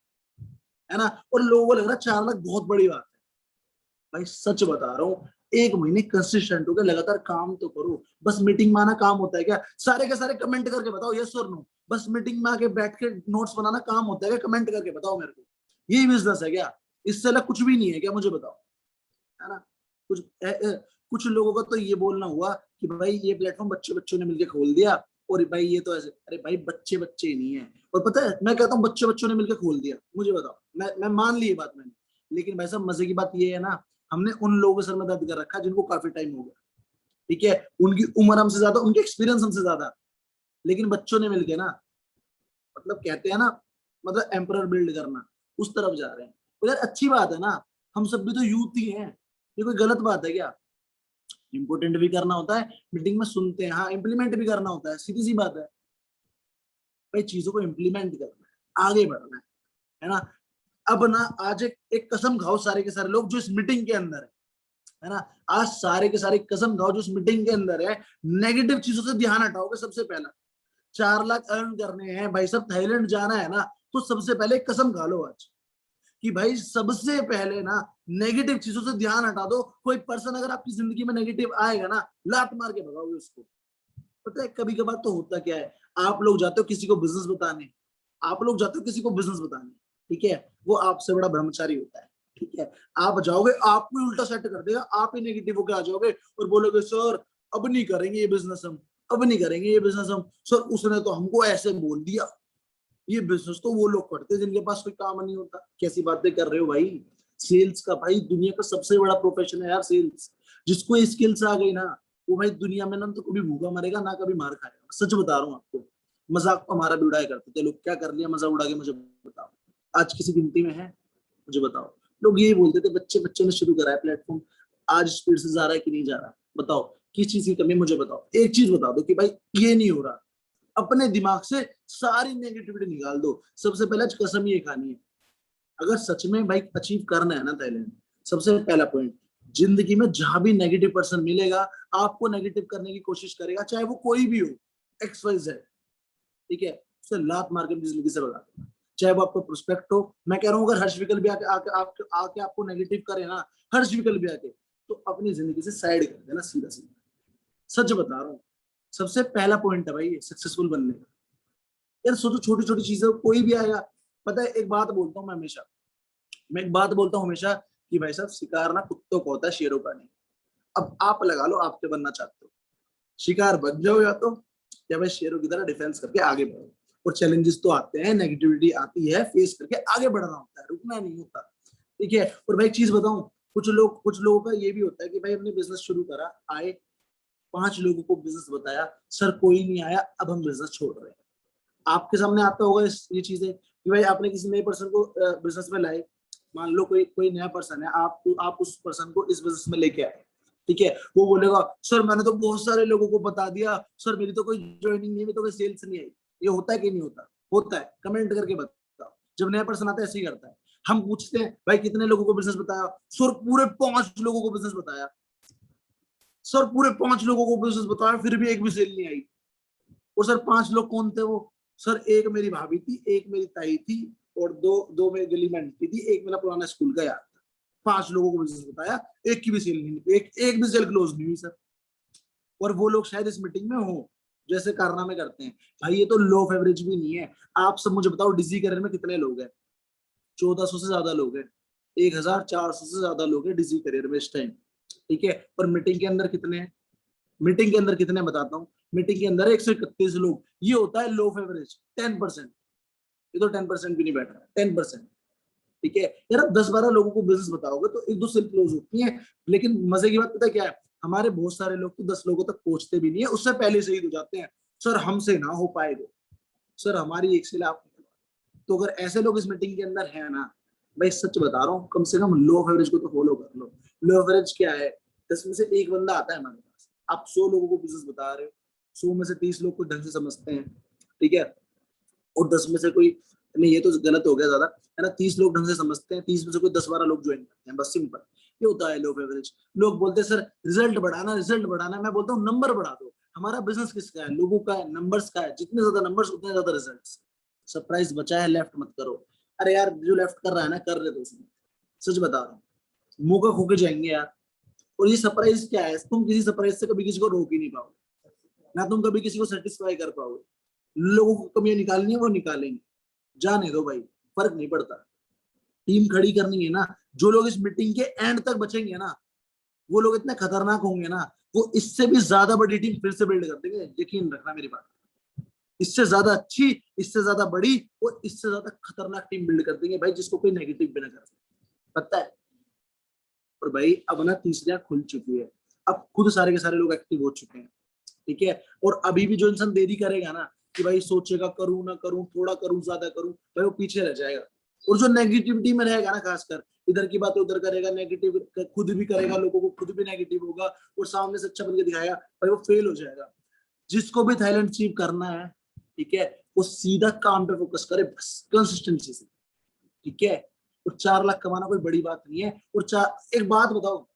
है ना। और लोगों को लग रहा है 4 लाख बहुत बड़ी बात है, भाई सच बता रहा हूँ, एक महीने कंसिस्टेंट होकर लगातार काम तो करो। बस मीटिंग में आना काम होता है क्या? सारे के सारे कमेंट करके बताओ यस और नो। बस मीटिंग में आके बैठ के नोट्स बनाना काम होता है क्या? कमेंट करके बताओ मेरे को। यही बिजनेस है क्या? इससे अलग कुछ भी नहीं है क्या? मुझे बताओ, है ना। कुछ लोगों का तो ये बोलना हुआ कि भाई ये प्लेटफॉर्म बच्चे बच्चों ने मिलकर खोल दिया, और भाई ये तो ऐसे, अरे भाई बच्चे बच्चे नहीं है। और पता है मैं कहता हूँ बच्चे बच्चों ने मिलकर खोल दिया, मुझे बताओ, मैं मान ली ये बात मैंने, लेकिन भाई साहब मजे की बात ये है ना, हमने उन लोगों के सर में दर्द कर रखा जिनको काफी टाइम हो गया, ठीक है, उनकी उम्र हमसे ज्यादा, उनके एक्सपीरियंस हमसे ज्यादा, लेकिन बच्चों ने मिलके ना, मतलब कहते हैं ना, मतलब एम्परर बिल्ड करना, उस तरफ जा रहे हैं। तो यार अच्छी बात है ना, हम सब भी तो यूथ ही हैं, ये कोई गलत बात है क्या? इंपोर्टेंट भी करना होता है, मीटिंग में सुनते हैं, हाँ इम्प्लीमेंट भी करना होता है, सीधी सी बात है भाई, चीजों को इम्प्लीमेंट करना है, आगे बढ़ना है ना। अब ना आज एक कसम खाओ सारे के सारे लोग जो इस मीटिंग के अंदर है ना, आज सारे के सारे कसम खाओ जो इस मीटिंग के अंदर है, नेगेटिव चीजों से ध्यान हटाओगे। सबसे पहला 4 लाख अर्न करने हैं भाई साहब, थाईलैंड जाना है ना, तो सबसे पहले कसम खा लो आज कि भाई सबसे पहले ना नेगेटिव चीजों से ध्यान हटा दो। कोई पर्सन अगर आपकी जिंदगी में नेगेटिव आएगा ना, लात मार के भगाओगे उसको। पता है कभी कभार तो होता क्या है, आप लोग जाते हो किसी को बिजनेस बताने, आप लोग जाते हो किसी को बिजनेस बताने, ठीक है, वो आपसे बड़ा ब्रह्मचारी होता है, ठीक है, आप जाओगे आपको उल्टा सेट कर देगा, आप ही नेगेटिव होकर आ जाओगे और बोलोगे सर अब नहीं करेंगे ये बिजनेस हम, अब नहीं करेंगे ये बिजनेस हम, सर उसने तो हमको ऐसे बोल दिया, ये बिजनेस तो वो लोग करते हैं जिनके पास कोई काम नहीं होता। कैसी बातें कर रहे हो भाई? सेल्स का भाई दुनिया का सबसे बड़ा प्रोफेशन है यार सेल्स। जिसको स्किल्स आ गई ना, वो भाई दुनिया में ना तो कभी भूखा मरेगा ना कभी मार खाएगा। सच बता रहा हूँ आपको, मजाक तो हमारा भी उड़ाया करते थे लोग, क्या कर लिया मजाक उड़ा के, मुझे बताओ आज किसी गिनती में है? मुझे बताओ। लोग यही बोलते थे बच्चे बच्चे ने शुरू करा है प्लेटफॉर्म, आज स्पीड से जा रहा है कि नहीं जा रहा? बताओ किस चीज की कमी, मुझे बताओ, एक चीज बता दो कि भाई ये नहीं हो रहा। अपने दिमाग से सारी नेगेटिविटी निकाल दो। सबसे पहले कसम ये खानी है, अगर सच में भाई अचीव करना है ना थाईलैंड, सबसे पहला पॉइंट, जिंदगी में जहां भी नेगेटिव पर्सन मिलेगा, आपको नेगेटिव करने की कोशिश करेगा, चाहे वो कोई भी हो, एक्स वाई जेड, ठीक है, उसे लात मार के जिंदगी से भगा देना। चाहे वो आपका प्रोस्पेक्ट हो, मैं कह रहा हूँ अगर हर्ष विकल भी आके आपको नेगेटिव करे ना, हर्ष विकल भी आके, तो अपनी जिंदगी से साइड कर देना सीधा सीधा। सच बता रहा हूँ, सबसे पहला पॉइंट है भाई सक्सेसफुल बनने का। यार सोचो छोटी छोटी चीजें, कोई भी आएगा। पता है एक बात बोलता हूँ मैं हमेशा, मैं एक बात बोलता हूँ हमेशा कि भाई साहब शिकार ना कुत्तों को होता है, शेरों का नहीं। अब आप लगा लो आप क्या बनना चाहते हो, शिकार बन जाओ या भाई शेरों की तरह डिफेंस करके आगे बढ़ो। और चैलेंजेस तो आते हैं, नेगेटिविटी आती है, फेस करके आगे बढ़ना होता है, रुकना नहीं होता, ठीक है। और भाई एक चीज बताऊं, कुछ लोगों का ये भी होता है कि भाई हमने बिजनेस शुरू करा, आए 5 लोगों को बिजनेस बताया, सर कोई नहीं आया, अब हम बिजनेस छोड़ रहे हैं। आपके सामने आता होगा ये चीजें कि भाई आपने किसी नए पर्सन को बिजनेस में लाए, मान लो कोई कोई नया पर्सन है, आप उस पर्सन को इस बिजनेस में लेके आए, ठीक है, वो बोलेगा सर मैंने तो बहुत सारे लोगों को बता दिया, सर मेरी तो कोई ज्वाइनिंग नहीं है, मेरी तो कोई सेल्स नहीं आई। ये होता है कि नहीं होता? होता है, कमेंट करके बताओ। जब नया पर्सन आता है ऐसे ही करता है। हम पूछते हैं भाई कितने लोगों को बिजनेस बताया, सर पूरे 5 लोगों को बिजनेस बताया, सर पूरे 5 लोगों को बिजनेस बताया, फिर भी एक भी सेल नहीं आई। और सर 5 लोग कौन थे वो? सर एक मेरी भाभी थी, एक मेरी ताई थी, और दो मेरी गली में आंटी थी, एक मेरा पुराना स्कूल का यार था। 5 लोगों को बिजनेस बताया, एक की भी सेल नहीं, एक भी सेल क्लोज नहीं हुई सर। और वो लोग शायद इस मीटिंग में हो जैसे कारनामे करते हैं। भाई ये तो लो ऑफ एवरेज भी नहीं है। आप सब मुझे बताओ डिजी करियर में कितने लोग हैं? 1400 से ज्यादा लोग हैं, 1400 से ज्यादा लोग हैं डिजी करियर में इस टाइम, ठीक है। और मीटिंग के अंदर कितने हैं? मीटिंग के अंदर कितने बताता हूँ, मीटिंग के अंदर 131 लोग। ये होता है लो ऑफ एवरेज 10%। ये तो 10% भी नहीं बैठ रहा है, 10%, ठीक है। यार आप 10-12 लोगों को बिजनेस बताओगे तो 1-2 सेल क्लोज होती है, लेकिन मजे की बात पता है क्या है? हमारे बहुत सारे लोग तो 10 लोगों तक पहुंचते भी नहीं है, उससे पहले शहीद हो जाते हैं। सर हमसे ना हो पाएगा, सर हमारी एक सेल आप। तो अगर ऐसे लोग इस मीटिंग के अंदर है ना, भाई सच बता रहा हूँ, कम से कम लो ऑफ एवरेज को तो फॉलो कर लो। लो ऑफ एवरेज क्या है? 10 में से एक बंदा आता है हमारे पास, आप 100 लोगों को बिजनेस बता रहे हो, 100 में से 30 लोग को ढंग से समझते हैं, ठीक है, और 10 में से कोई, नहीं ये तो गलत हो गया ज्यादा, है ना, 30 लोग ढंग से समझते हैं, 30 में से कोई 10-12 लोग ज्वाइन करते हैं, बस सिंपल। ये होता है लो ऑफ एवरेज। लोग बोलते हैं सर रिजल्ट बढ़ाना, रिजल्ट बढ़ाना, मैं बोलता हूँ नंबर बढ़ा दो। हमारा बिजनेस किसका है? लोगों का है, नंबर्स का है। जितने ज्यादा नंबर्स उतने ज्यादा रिजल्ट्स। सरप्राइज बचा है, लेफ्ट मत करो। अरे यार जो लेफ्ट कर रहा है ना, कर रहे तो उसमें, सच बता रहा हूँ, मौका खो के जाएंगे यार। और ये सरप्राइज क्या है? तुम किसी सरप्राइज से कभी किसी को रोक ही नहीं पाओगे, ना तुम कभी किसी को सेटिस्फाई कर पाओगे। लोगों को कमियां निकालनी है वो निकालेंगे, जाने दो भाई, फर्क नहीं पड़ता। टीम खड़ी करनी है ना, जो लोग इस मीटिंग के एंड तक बचेंगे ना, वो लोग इतने खतरनाक होंगे ना, वो इससे भी ज्यादा बड़ी टीम फिर से बिल्ड कर देंगे, यकीन रखना मेरी बात। इससे ज्यादा अच्छी, इससे ज्यादा बड़ी और इससे ज्यादा खतरनाक टीम बिल्ड कर देंगे भाई, जिसको कोई नेगेटिव भी ना कर सके, पता है। और भाई अब ना तीसरी खुल चुकी है, अब खुद सारे के सारे लोग एक्टिव हो चुके हैं, ठीक है। और अभी भी जो इंसान देरी करेगा ना, कि भाई सोचेगा करूं ना करूं, थोड़ा करूं ज्यादा करूं, भाई वो पीछे रह जाएगा। और जो नेगेटिविटी में रहेगा ना, खासकर इधर की बातें उधर करेगा, नेगेटिव खुद भी करेगा, लोगों को खुद भी नेगेटिव होगा और सामने से अच्छा बन के दिखाएगा, भाई वो फेल हो जाएगा। जिसको भी थाईलैंड अचीव करना है, ठीक है, वो सीधा काम पे फोकस करे, बस कंसिस्टेंसी से, ठीक है। और 4 लाख कमाना कोई बड़ी बात नहीं है। और एक बात बताओ,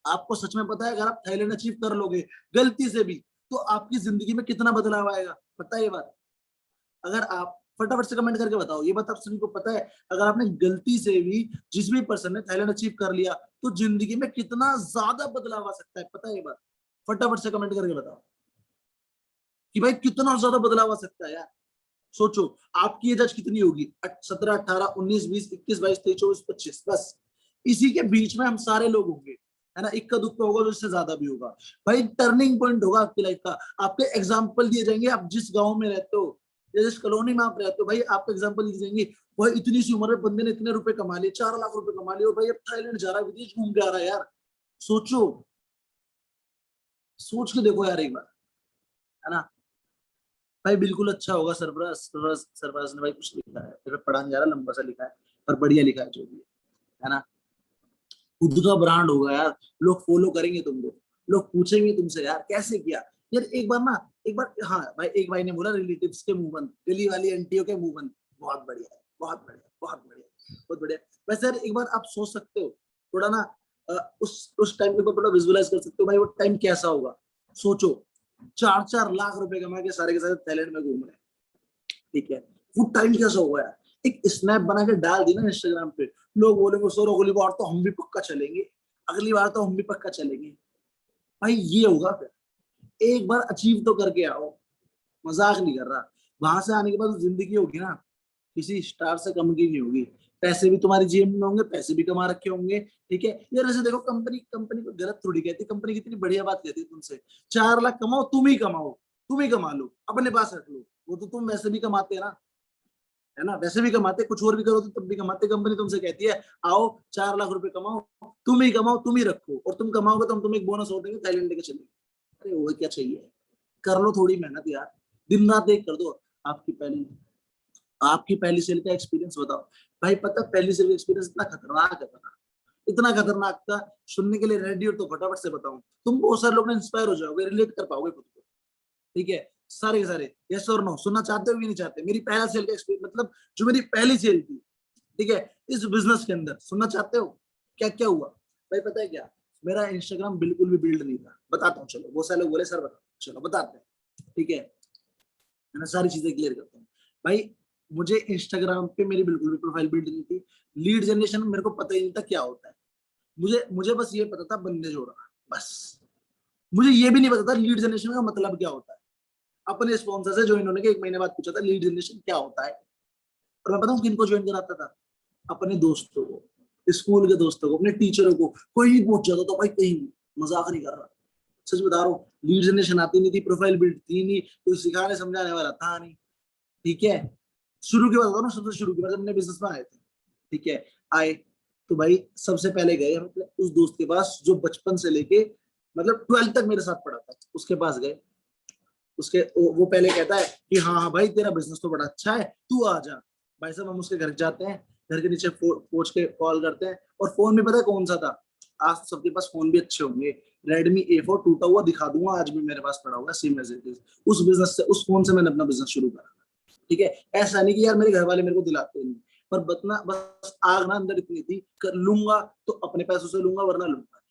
आपको सच में पता है अगर आप थाईलैंड अचीव कर लोगे गलती से भी, तो आपकी जिंदगी में कितना बदलाव आएगा? पता है ये बात? अगर आप फटाफट से कमेंट करके बताओ, ये बात आप सभी को पता है? अगर आपने गलती से भी, जिस भी पर्सन ने थाईलैंड अचीव कर लिया, तो जिंदगी में कितना ज्यादा बदलाव आ सकता है, पता है ये बात? फटाफट से कमेंट करके बताओ कि भाई कितना ज्यादा बदलाव आ सकता है यार। सोचो आपकी एज आज कितनी होगी? 17, 18, 19, 20, 21, 22, 23, 24, 25, बस इसी के बीच में हम सारे लोग होंगे, है ना। इक्का दुक्का होगा तो इससे ज्यादा भी होगा। भाई टर्निंग पॉइंट होगा आपकी लाइफ का। आपके एग्जाम्पल दिए जाएंगे, आप जिस गांव में रहते हो या जिस कॉलोनी में आप रहते हो, भाई आपको एग्जाम्पल दिए जाएंगे, भाई इतनी सी उम्र में बंदे ने इतने रुपए कमा लिए, 4 लाख रुपए कमा लिए, और भाई अब थाईलैंड जा रहा है, विदेश घूम के आ रहा है यार। सोचो, सोच के देखो यार एक बार, है ना। भाई बिल्कुल अच्छा होगा। सरफराज सरफराज सरफराज ने भाई कुछ लिखा है, फिर पढ़ा नहीं जा रहा, लंबा सा लिखा है पर बढ़िया लिखा है, जो भी है ना। खुद का ब्रांड होगा यार, लोग फॉलो करेंगे तुमको, लोग पूछेंगे तुमसे यार कैसे किया। यार एक बार ना, एक बार, हाँ भाई, एक भाई ने बोला रिलेटिव्स के मुंह बंद, गली वाली आंटियों के मुंह बंद। बहुत बढ़िया है, बहुत बढ़िया, बहुत बढ़िया, बहुत बढ़िया। वैसे यार एक बार आप सोच सकते हो थोड़ा ना, उस टाइम के ऊपर थोड़ा विजुअलाइज कर सकते हो भाई वो टाइम कैसा होगा। सोचो 4-4 लाख रुपए कमा के सारे थाईलैंड में घूम रहे हैं, ठीक है। वो टाइम कैसा होगा यार। एक स्नैप बना के डाल दी ना इंस्टाग्राम पे, लोग बोलेंगे सर अगली बार तो हम भी पक्का चलेंगे, अगली बार तो हम भी पक्का चलेंगे। भाई ये होगा फिर। एक बार अचीव तो करके आओ, मजाक नहीं कर रहा। वहां से आने के बाद जिंदगी होगी ना, किसी स्टार से कम की नहीं होगी। पैसे भी तुम्हारी जेब में होंगे, पैसे भी कमा रखे होंगे, ठीक है। यार ऐसे देखो, कंपनी कंपनी को गलत थोड़ी कहती, कंपनी कितनी बढ़िया बात कहती है तुमसे, 4 लाख कमाओ, तुम ही कमाओ, तुम ही कमा लो, अपने पास रख लो, वो तो तुम वैसे भी कमाते हैं ना। है ना, वैसे भी कमाते, कुछ और भी करो तो तब भी कमाते। कंपनी तुमसे कहती है आओ 4 लाख रुपए कमाओ, तुम ही कमाओ, तुम ही रखो, और तुम कमाओगे तो हम तुम्हें एक बोनस और देंगे, थाईलैंड लेके चलेंगे। अरे वो क्या चाहिए, कर लो थोड़ी मेहनत यार, दिन रात एक कर दो। आपकी पहली सेल का एक्सपीरियंस बताओ भाई। पता पहली सेल का एक्सपीरियंस इतना खतरनाक है, पता इतना खतरनाक था, सुनने के लिए रेडी हो तो फटाफट से बताऊं, तुम बहुत सारे लोग ना इंस्पायर हो जाओगे, रिलेट कर पाओगे खुद को। ठीक है, सारे के सारे यस और नो सुनना चाहते हो कि नहीं चाहते? मेरी पहला सेल का एक्सपीरियंस, मतलब जो मेरी पहली सेल थी, ठीक है, इस बिजनेस के अंदर, सुनना चाहते हो क्या क्या हुआ? भाई पता है क्या, मेरा इंस्टाग्राम बिल्कुल भी बिल्ड नहीं था, बताता हूँ। चलो, वो सारे लोग बोले सर बताओ, चलो बताते हैं। ठीक है, मैं सारी चीजें क्लियर करता हूँ भाई। मुझे इंस्टाग्राम पे मेरी बिल्कुल भी प्रोफाइल बिल्ड नहीं थी। लीड जनरेशन मेरे को पता ही नहीं था क्या होता है। मुझे मुझे बस ये पता था बंदे जोड़ना, बस। मुझे ये भी नहीं पता था लीड जनरेशन का मतलब क्या होता है। अपने स्पॉन्सर से जो इन्होंने के 1 महीने बाद पूछा था लीड जनरेशन क्या होता है, और मैं बताऊं किनको ज्वाइन कराता था? अपने दोस्तों को, स्कूल के दोस्तों को, अपने टीचरों को। कोई भी पूछ जाता था भाई, कहीं भी, मजाक नहीं कर रहा, सच बता रहा हूँ। लीड जनरेशन आती नहीं थी, प्रोफाइल बिल्ड थी नहीं, कोई सिखाने समझाने वाला था नहीं। ठीक है, शुरू की बात बताओ ना, सबसे शुरू की बात जब मैंने बिजनेस में आए थे। ठीक है, आए तो भाई सबसे पहले गए मतलब उस दोस्त के पास जो बचपन से लेके मतलब 12th तक मेरे साथ पढ़ा था, उसके पास गए। उसके वो पहले कहता है कि हाँ हाँ भाई तेरा बिजनेस तो बड़ा अच्छा है, तू आ जा। भाई साहब हम उसके घर जाते हैं, घर के नीचे पहुंच के कॉल करते हैं, और फोन भी पता है कौन सा था? आज तो सबके पास फोन भी अच्छे होंगे, Redmi A4 टूटा हुआ दिखा दूंगा, आज भी मेरे पास पड़ा हुआ सेम एज इट इज। उस बिजनेस से, उस फोन से मैंने अपना बिजनेस शुरू करा। ठीक है, ऐसा नहीं कि यार मेरे घर वाले मेरे को दिलाते नहीं, पर बतना बस आग ना अंदर इतनी थी, कर लूंगा तो अपने पैसों से लूंगा, वरना लूंगा।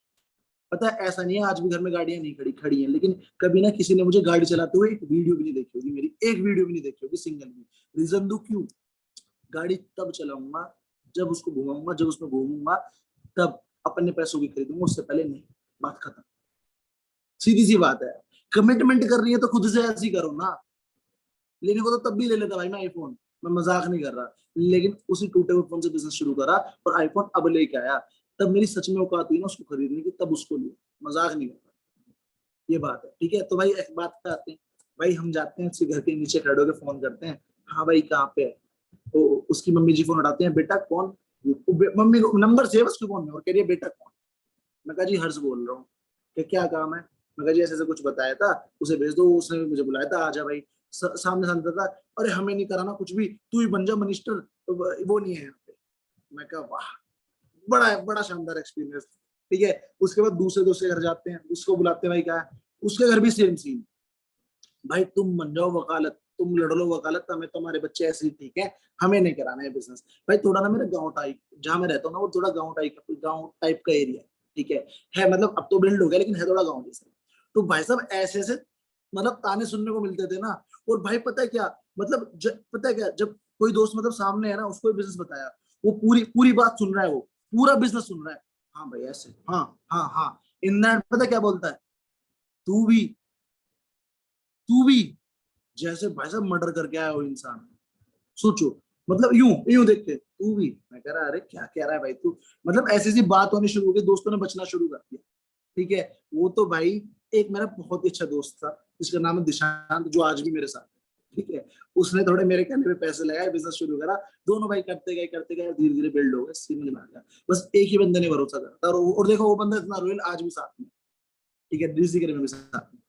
पता है ऐसा नहीं है, आज भी घर में गाड़ियां नहीं खड़ी खड़ी हैं, लेकिन कभी ना किसी ने मुझे गाड़ी चलाते हुए एक वीडियो भी नहीं देखी होगी, मेरी एक वीडियो भी नहीं देखी होगी, सिंगल भी। रीजन दो क्यों? गाड़ी तब चलाऊंगा जब उसको घुमाऊंगा, जब उसमें घूमूंगा तब अपने पैसों की खरीदूंगा, उससे पहले नहीं। बात खत्म, सीधी सी बात है। कमिटमेंट करनी है तो खुद से ऐसी करो ना। लेने को तो तब भी ले लेता भाई मैं आईफोन, मैं मजाक नहीं कर रहा, लेकिन उसी टूटे हुए फोन से बिजनेस शुरू करा, और आईफोन अब लेके आया। तब मेरी सच में औकात हुई ना उसको खरीदने की, तब उसको लिया, मजाक नहीं कर रहा। ये बात है। ठीक है, तो भाई एक बात पे आते हैं। भाई हम जाते हैं उसके घर के नीचे, खड़े होकर फोन करते हैं, हाँ भाई कहाँ पे है? तो उसकी मम्मी जी फोन उठाते हैं, बेटा कौन? मम्मी को नंबर सेव उसके फोन में, और कह रही है बेटा कौन? मैं कहा जी हर्ष बोल रहा हूँ। क्या काम है? मैं कहा जी ऐसे ऐसे कुछ बताया था, उसे भेज दो, उसने भी मुझे बुलाया था, आजा भाई। सामने सामने था, अरे हमें नहीं कराना कुछ भी, तू ही बन जा मिनिस्टर, वो नहीं है यहाँ पे। मैं कहा वाह, बड़ा बड़ा शानदार एक्सपीरियंस। ठीक है, उसके बाद दूसरे दूसरे घर जाते हैं, उसको बुलाते हैं, भाई क्या है? उसके घर भी सेम सीन। भाई तुम बन जाओ वकालत, तुम लड़ लो वकालत, हमें तुम्हारे बच्चे ऐसे ही ठीक है, हमें नहीं कराना है बिजनेस। भाई थोड़ा ना मेरा गाँव टाइप, जहाँ मैं रहता हूँ ना वो थोड़ा गाँव टाइप का एरिया है मतलब अब तो बिल्ड हो गया, लेकिन है थोड़ा गाँव जैसा। तो भाई साहब ऐसे ऐसे मतलब ताने सुनने को मिलते थे ना। और भाई पता है क्या, मतलब पता है क्या, जब कोई दोस्त मतलब सामने है ना, उसको बिजनेस बताया, वो पूरी पूरी बात सुन रहा है, वो पूरा बिजनेस सुन रहा है। हाँ भाई ऐसे, हाँ हाँ हाँ। इन दैट पता क्या बोलता है? तू भी, तू भी जैसे भाई साहब मर्डर करके आया हो इंसान, सोचो। मतलब यूं यूं देख के तू भी, मैं कह रहा अरे क्या कह रहा है भाई तू? मतलब ऐसी सी बात होनी शुरू हो गई, दोस्तों ने बचना शुरू कर दिया। ठीक है, वो तो भाई एक मेरा बहुत ही अच्छा दोस्त था, जिसका नाम है दिशांत, जो आज भी मेरे साथ है। ठीक है, उसने थोड़े मेरे कहने पे पैसे लगाए, बिजनेस शुरू करा। दोनों भाई करते गए धीरे धीरे बिल्ड हो गए, समझ में आ गया। बस एक ही बंदे ने भरोसा करा, और देखो वो बंदा इतना रोयल आज भी साथ में। ठीक है, डीसी करे में भी साथ में।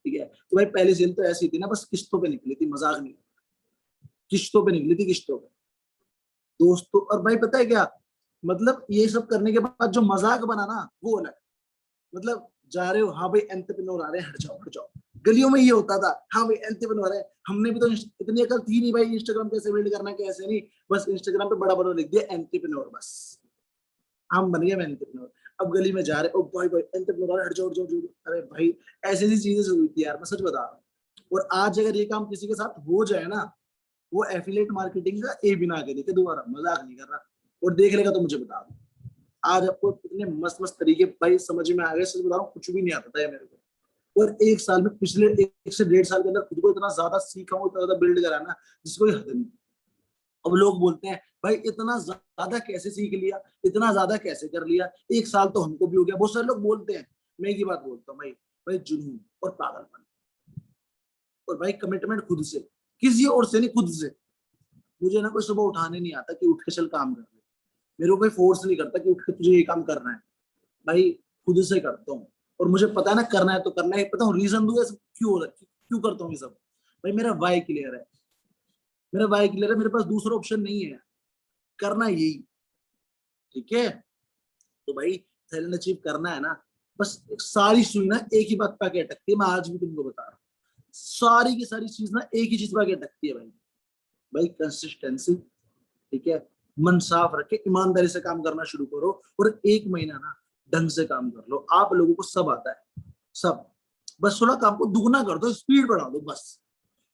ठीक है, तो भाई पहली सेल तो ऐसी थी ना, बस किस्तों पे निकली थी, मजाक नहीं, किस्तों पे निकली थी, किस्तों पे। दोस्तों, और भाई पता है क्या, मतलब ये सब करने के बाद जो मजाक बना ना वो अलग। मतलब जा रहे हो, हाँ भाई एंटरप्रेन्योर आ रहे हैं, हट जाओ हट जाओ। गलियों में ये होता था, हाँ भाई एंटरप्रेन्योर है। हमने भी तो इतनी अकल थी नहीं भाई, इंस्टाग्राम कैसे बिल्ड करना है कैसे नहीं, बस इंस्टाग्राम पे बड़ा बड़ा लिख दिया एंटरप्रेन्योर, बस हम बन गए एंटरप्रेन्योर। अब गली में जा रहे, ओ भाई भाई एंटरप्रेन्योर, हट जाओ हट जाओ हट जाओ। अरे भाई ऐसी ऐसी चीजें हुई थी यार, मैं सच बता रहा हूँ। और आज अगर ये काम किसी के साथ हो जाए ना, वो एफिलिएट मार्केटिंग का ए बिना आगे देखे दोबारा, मजाक नहीं कर रहा, और देख लेगा तो मुझे बता दो। आज आपको इतने मस्त मस्त तरीके भाई समझ में आ गए, सच बता रहा हूँ, कुछ भी नहीं आता था ये मेरे को। और एक साल में, पिछले 1 से 1.5 साल के अंदर खुद को इतना ज्यादा सीखा हूँ, इतना ज्यादा बिल्ड करा ना, जिसको कोई हद नहीं। अब लोग बोलते हैं भाई इतना ज्यादा कैसे सीख लिया, इतना ज्यादा कैसे कर लिया, 1 साल तो हमको भी हो गया, बहुत सारे लोग बोलते हैं। मैं एक ही बात बोलता हूँ भाई, भाई जुनून और पागलपन, और भाई कमिटमेंट खुद से, किसी और से नहीं, खुद से। मुझे ना कोई सुबह उठाने नहीं आता कि उठ के चल काम कर ले, मेरे को कोई फोर्स नहीं करता कि उठ के तुझे ये काम करना है, भाई खुद से करता हूँ। और मुझे पता है ना करना है तो करना है, पता हूँ रीजन दूंगा सब क्यों हो रहा है, क्यों करता हूँ ये सब। भाई मेरा वाई क्लियर है, मेरा वाई क्लियर है, मेरे पास दूसरा ऑप्शन नहीं है, करना यही, ठीक है। तो भाई थैलेंट अचीव करना है ना, बस एक सारी सुई ना एक ही बात पे आके अटकती है, मैं आज भी तुमको बता रहा हूँ, सारी की सारी चीज ना एक ही चीज पे आके अटकती है भाई, भाई कंसिस्टेंसी, ठीक है। मन साफ रखे, ईमानदारी से काम करना शुरू करो, और 1 महीना ना ढंग से काम कर लो। आप लोगों को सब आता है, सब, बस थोड़ा काम को दुगना कर दो, स्पीड बढ़ा दो, बस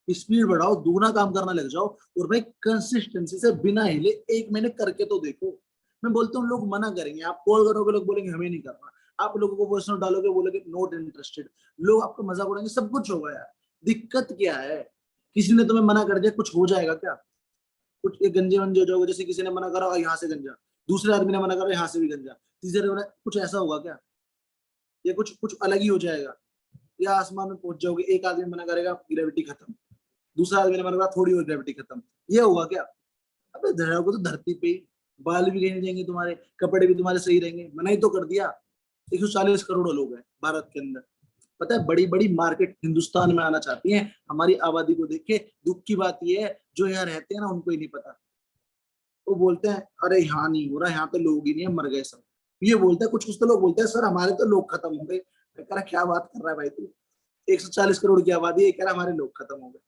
स्पीड बढ़ाओ, दुगना काम करना लग जाओ। और भाई कंसिस्टेंसी से बिना हिले 1 महीने करके तो देखो। मैं बोलता हूँ लोग मना करेंगे, आप कॉल करोगे लोग बोलेंगे हमें नहीं करना, आप लोगों को वॉइस नोट डालोगे बोलोगे नॉट इंटरेस्टेड, लोग आपको मजाक उड़ाएंगे, सब कुछ होगा यार, दिक्कत क्या है। किसी ने तुम्हें मना कर दिया, कुछ हो जाएगा क्या, कुछ ये गंजे वंजे हो जाओगे, जैसे किसी ने मना करा यहाँ से गंजा, दूसरे आदमी ने मना करा यहाँ से भी गंजा, तीसरे ने कुछ ऐसा होगा क्या, ये कुछ कुछ अलग ही हो जाएगा, या आसमान में पहुंच जाओगे, एक आदमी मना करेगा ग्रेविटी खत्म, दूसरा आदमी ने मना करा थोड़ी और ग्रेविटी खत्म, ये होगा क्या। अबे रहोगे तो धरती पे ही, बाल भी कहीं नहीं जाएंगे तुम्हारे, कपड़े भी तुम्हारे सही रहेंगे, मना ही तो कर दिया। 140 करोड़ लोग हैं भारत के अंदर, पता है बड़ी बड़ी मार्केट हिंदुस्तान में आना चाहती हैं, हमारी आबादी को देख के। दुख की बात यह है जो यहाँ रहते हैं ना उनको ही नहीं पता, वो बोलते हैं अरे यहाँ नहीं हो रहा, यहाँ तो लोग ही नहीं है, मर गए सब, ये बोलते हैं। कुछ कुछ तो लोग बोलते हैं सर हमारे तो लोग खत्म हो गए, मैं कह रहा क्या बात कर रहा है भाई तू, 140 करोड़ की आबादी है, कह रहा हमारे लोग खत्म हो गए,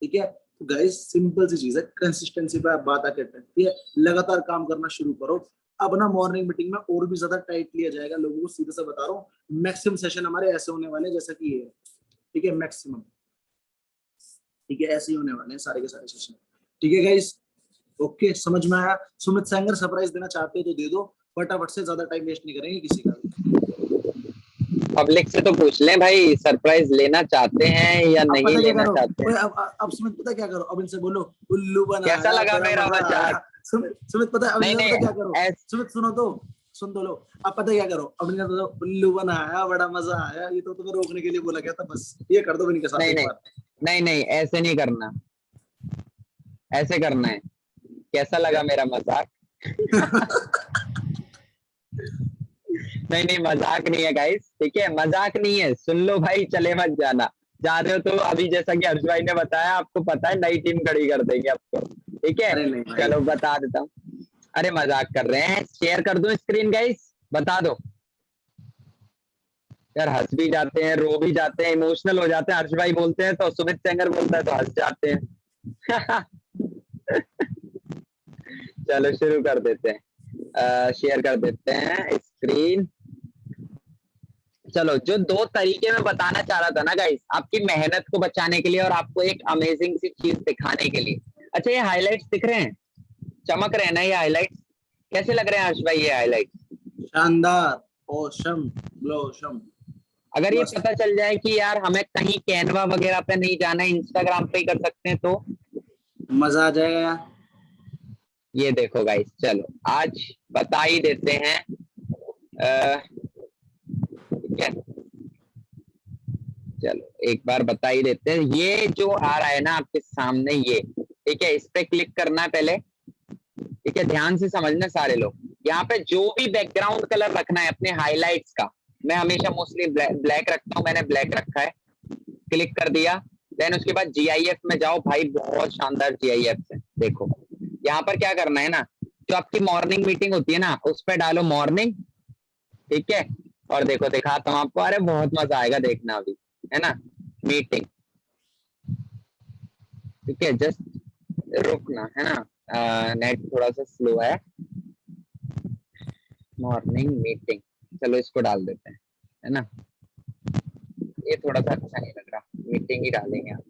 ठीक है। तो गाइस सिंपल सी चीज है, कंसिस्टेंसी पे आप बात आके अटकती है, लगातार काम करना शुरू करो। अब ना मॉर्निंग मीटिंग में और भी ज्यादा टाइट लिया जाएगा, लोगों को सीधे से बता रहा हूँ, मैक्सिमम सेशन हमारे ऐसे होने वाले हैं जैसा कि ये है, ठीक है, मैक्सिमम, ठीक है, ऐसे ही होने वाले हैं सारे के सारे सेशन, ठीक है गाइस। ओके, समझ में आया। सुमित सेंगर सरप्राइज देना चाहते हो तो दे दो, फटाफट से, ज्यादा टाइम वेस्ट नहीं करेंगे किसी का भी।
पब्लिक से तो पूछ लें भाई, सरप्राइज लेना चाहते हैं या
अब
नहीं
पता क्या
लेना
करो,
चाहते हैं।
अब सुमित पता क्या करो, अब इनसे बोलो उल्लू
कैसा
बनाया
लगा
बड़ा
मेरा
मजा
मजाक?
आया। सुमित पता है अब
नहीं
इनसे
नहीं
पता क्या करो,
ऐस,
सुमित सुनो तो, सुन तो लो। अब पता क्या करो, अब इनका तो उल्लू बनाया बड़ा मजा आया, ये तो तुम्हें रोकने के लिए बोला गया था, बस ये कर दो इनके साथ
नहीं
एक
नहीं
बार।
नहीं नहीं ऐसे नहीं करना, ऐसे करना है। कैसा लगा मेरा मजाक? नहीं नहीं मजाक नहीं है गाइस, ठीक है, मजाक नहीं है, सुन लो भाई, चले मत जाना। जा रहे हो तो अभी जैसा कि हर्ष भाई ने बताया, आपको पता है नई टीम खड़ी कर देंगे आपको, ठीक है।
अरे नहीं भाई,
चलो बता देता हूँ, अरे मजाक कर रहे हैं, शेयर कर दो स्क्रीन गाइस, बता दो यार, हंस भी जाते हैं, रो भी जाते हैं, इमोशनल हो जाते हैं, हर्ष भाई बोलते हैं तो सुमित सेंगर बोलता है तो हंस जाते हैं। चलो शुरू कर देते हैं, शेयर कर देते हैं स्क्रीन। चलो, जो 2 तरीके में बताना चाह रहा था ना गाइस, आपकी मेहनत को बचाने के लिए और आपको एक अमेजिंग सी चीज दिखाने के लिए। अच्छा, ये हाइलाइट्स दिख रहे हैं, चमक रहे हैं ना ये हाइलाइट्स? कैसे लग रहे हैं हर्ष भाई ये हाइलाइट्स?
शानदार, ओशम, ब्लोशम,
अगर ये
मस्त,
पता चल जाए कि यार हमें कहीं कैनवा वगैरह पे नहीं जाना है, इंस्टाग्राम पे ही कर सकते हैं, तो
मजा आ जाएगा यार।
ये देखो गाइस, चलो आज बता ही देते हैं, ठीक है, चलो एक बार बता ही देते हैं। ये जो आ रहा है ना आपके सामने, ये ठीक है, इस पे क्लिक करना है पहले, ठीक है, ध्यान से समझना सारे लोग। यहाँ पे जो भी बैकग्राउंड कलर रखना है अपने हाइलाइट्स का, मैं हमेशा मोस्टली ब्लैक रखता हूँ, मैंने ब्लैक रखा है, क्लिक कर दिया। देन उसके बाद GIF में जाओ भाई, बहुत शानदार GIF है, देखो यहाँ पर क्या करना है ना, जो आपकी मॉर्निंग मीटिंग होती है ना, उस पर डालो मॉर्निंग, ठीक है, और देखो दिखाता हूँ आपको, अरे बहुत मजा आएगा देखना अभी, है ना, मीटिंग, ठीक है, जस्ट रुकना है ना, नेट थोड़ा सा स्लो है, मॉर्निंग मीटिंग, चलो इसको डाल देते हैं, है ना, ये थोड़ा सा अच्छा नहीं लग रहा, मीटिंग ही डालेंगे आप,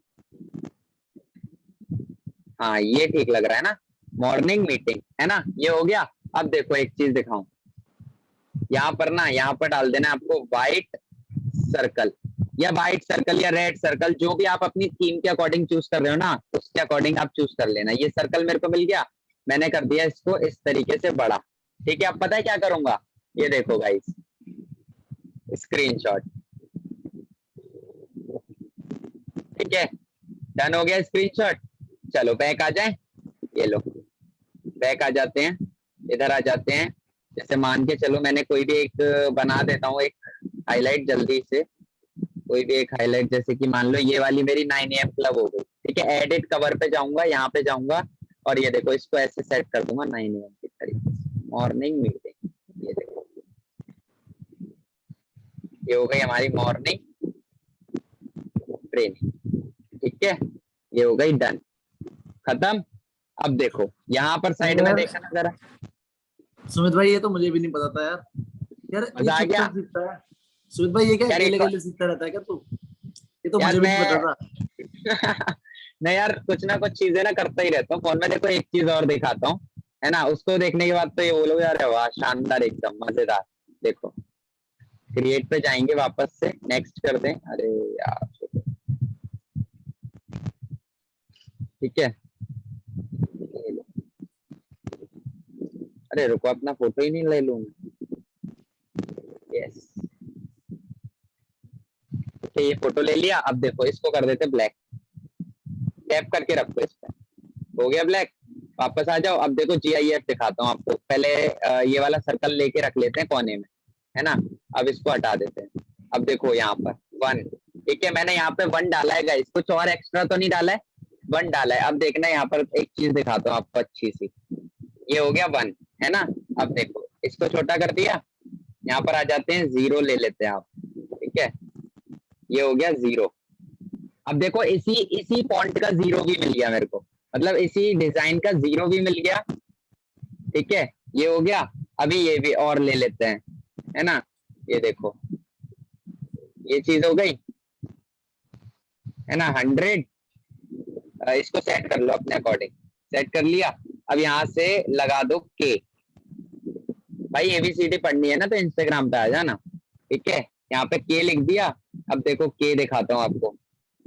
हाँ ये ठीक लग रहा है ना, मॉर्निंग मीटिंग, है ना, ये हो गया। अब देखो एक चीज दिखाऊं, यहाँ पर ना, यहाँ पर डाल देना आपको व्हाइट सर्कल, या व्हाइट सर्कल या रेड सर्कल, जो भी आप अपनी थीम के अकॉर्डिंग चूज कर रहे हो ना, उसके अकॉर्डिंग आप चूज कर लेना। ये सर्कल मेरे को मिल गया, मैंने कर दिया इसको इस तरीके से बड़ा, ठीक है। अब पता है क्या करूंगा, ये देखो गाइस, स्क्रीनशॉट, ठीक है, डन हो गया स्क्रीनशॉट। चलो बैक आ जाए, ये लो, बैक आ जाते हैं, इधर आ जाते हैं। जैसे मान के चलो मैंने कोई भी एक बना देता हूँ, एक हाईलाइट जल्दी से, कोई भी एक हाईलाइट, जैसे कि मान लो ये वाली मेरी 9 AM क्लब हो गई, ठीक है। एडिट कवर पे जाऊंगा, यहाँ पे जाऊंगा और ये देखो इसको ऐसे सेट कर दूंगा 9 AM की तरीके से, मॉर्निंग मीटिंग। ये देखो ये हो गई हमारी मॉर्निंग ट्रेनिंग, ठीक है। ये हो गई डन, खत्म। अब देखो यहाँ पर साइड में देखा ना जरा,
सुमित भाई ये तो मुझे भी नहीं पता था यार। यार ये
मजा आ गया।
चुपचाप सीखता है सुमित भाई, ये क्या
यार
अकेले
एक
अकेले सीखता रहता है क्या तू? ये तो
यार
मुझे भी
मैं
नहीं पता था।
नहीं यार, कुछ ना कुछ चीजें ना करता ही रहता हूँ फोन में। देखो एक चीज और दिखाता हूँ, है ना, उसको देखने के बाद तो ये बोलोगे यार वाह शानदार एकदम मजेदार। देखो क्रिएट पे जाएंगे, वापस से नेक्स्ट कर दें, अरे यार ठीक है। ये लो। अरे रुको, अपना फोटो ही नहीं ले लूँ। यस, तो ये फोटो ले लिया। अब देखो इसको कर देते ब्लैक, टैप करके रखो इस पे, हो गया ब्लैक। वापस आ जाओ। अब देखो GIF दिखाता हूँ आपको। पहले ये वाला सर्कल लेके रख लेते हैं कोने में, है ना। अब इसको हटा देते हैं। अब देखो यहाँ पर 1, ठीक है। मैंने यहाँ पे 1 डाला है गाइस, कुछ और एक्स्ट्रा तो नहीं डाला है, 1 डाला है। अब देखना यहाँ पर एक चीज दिखाता हूँ आपको अच्छी सी, ये हो गया 1, है ना। अब देखो इसको छोटा कर दिया, यहाँ पर आ जाते हैं 0 ले लेते हैं आप, ठीक है। ये हो गया 0। अब देखो इसी इसी फॉन्ट का 0 भी मिल गया मेरे को, मतलब इसी डिजाइन का 0 भी मिल गया, ठीक है। ये हो गया। अभी ये भी और ले लेते हैं, है ना। ये देखो ये चीज हो गई, है ना। 100, इसको सेट कर लो अपने अकॉर्डिंग, सेट कर लिया। अब यहाँ से लगा दो के। भाई ABCD पढ़नी है ना तो इंस्टाग्राम पे आ जाना, ठीक है। यहाँ पे के लिख दिया। अब देखो के दिखाता हूँ आपको,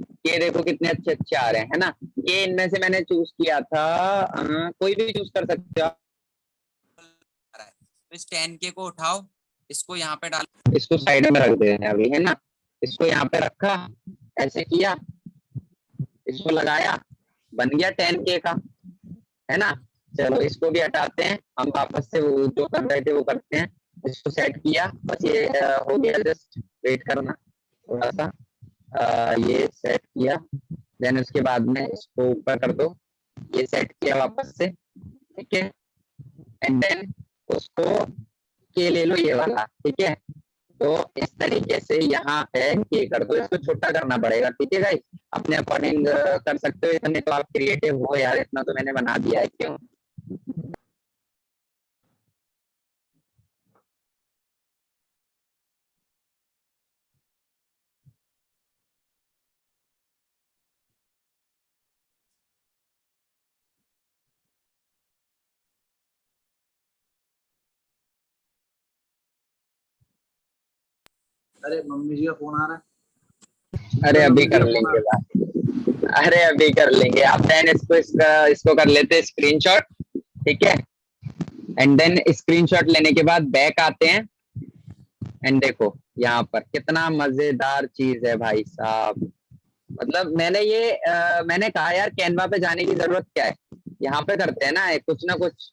के देखो कितने अच्छे अच्छे आ रहे हैं, है ना। ये इनमें से मैंने चूज किया था, कोई भी चूज कर सकते हो आप।
तो इस 10K को उठाओ, इसको यहाँ पे डालो,
इसको साइड में रख देते हैं अभी, है ना। इसको यहाँ पे रखा, ऐसे किया, इसको लगाया, बन गया 10K का, है ना। चलो इसको भी हटाते हैं, हम वापस से वो जो कर रहे थे वो करते हैं। इसको सेट किया, बस ये हो गया, जस्ट वेट करना थोड़ा सा। ये सेट किया, देन उसके बाद में इसको ऊपर कर दो, ये सेट किया वापस से, ठीक है। एंड देन उसको के ले लो ये वाला, ठीक है। तो इस तरीके से यहाँ पे के कर दो, इसको छोटा करना पड़ेगा, ठीक है गाइस। अपने अकॉर्डिंग कर सकते हो, इतने तो आप क्रिएटिव हो यार, इतना तो मैंने बना दिया है, क्यों।
अरे मम्मी जी का फोन आ रहा है।
अरे
अरे
अभी
मम्मी जी
कर
का फोन आ
लेंगे
रहा
बात, अरे अभी कर लेंगे। अब देन इसको कर लेते हैं स्क्रीनशॉट, ठीक है। एंड देन स्क्रीनशॉट लेने के बाद बैक आते हैं, एंड देखो यहाँ पर कितना मजेदार चीज है भाई साहब। मतलब मैंने कहा यार कैनवा पे जाने की जरूरत क्या है, यहाँ पे करते हैं ना कुछ ना कुछ।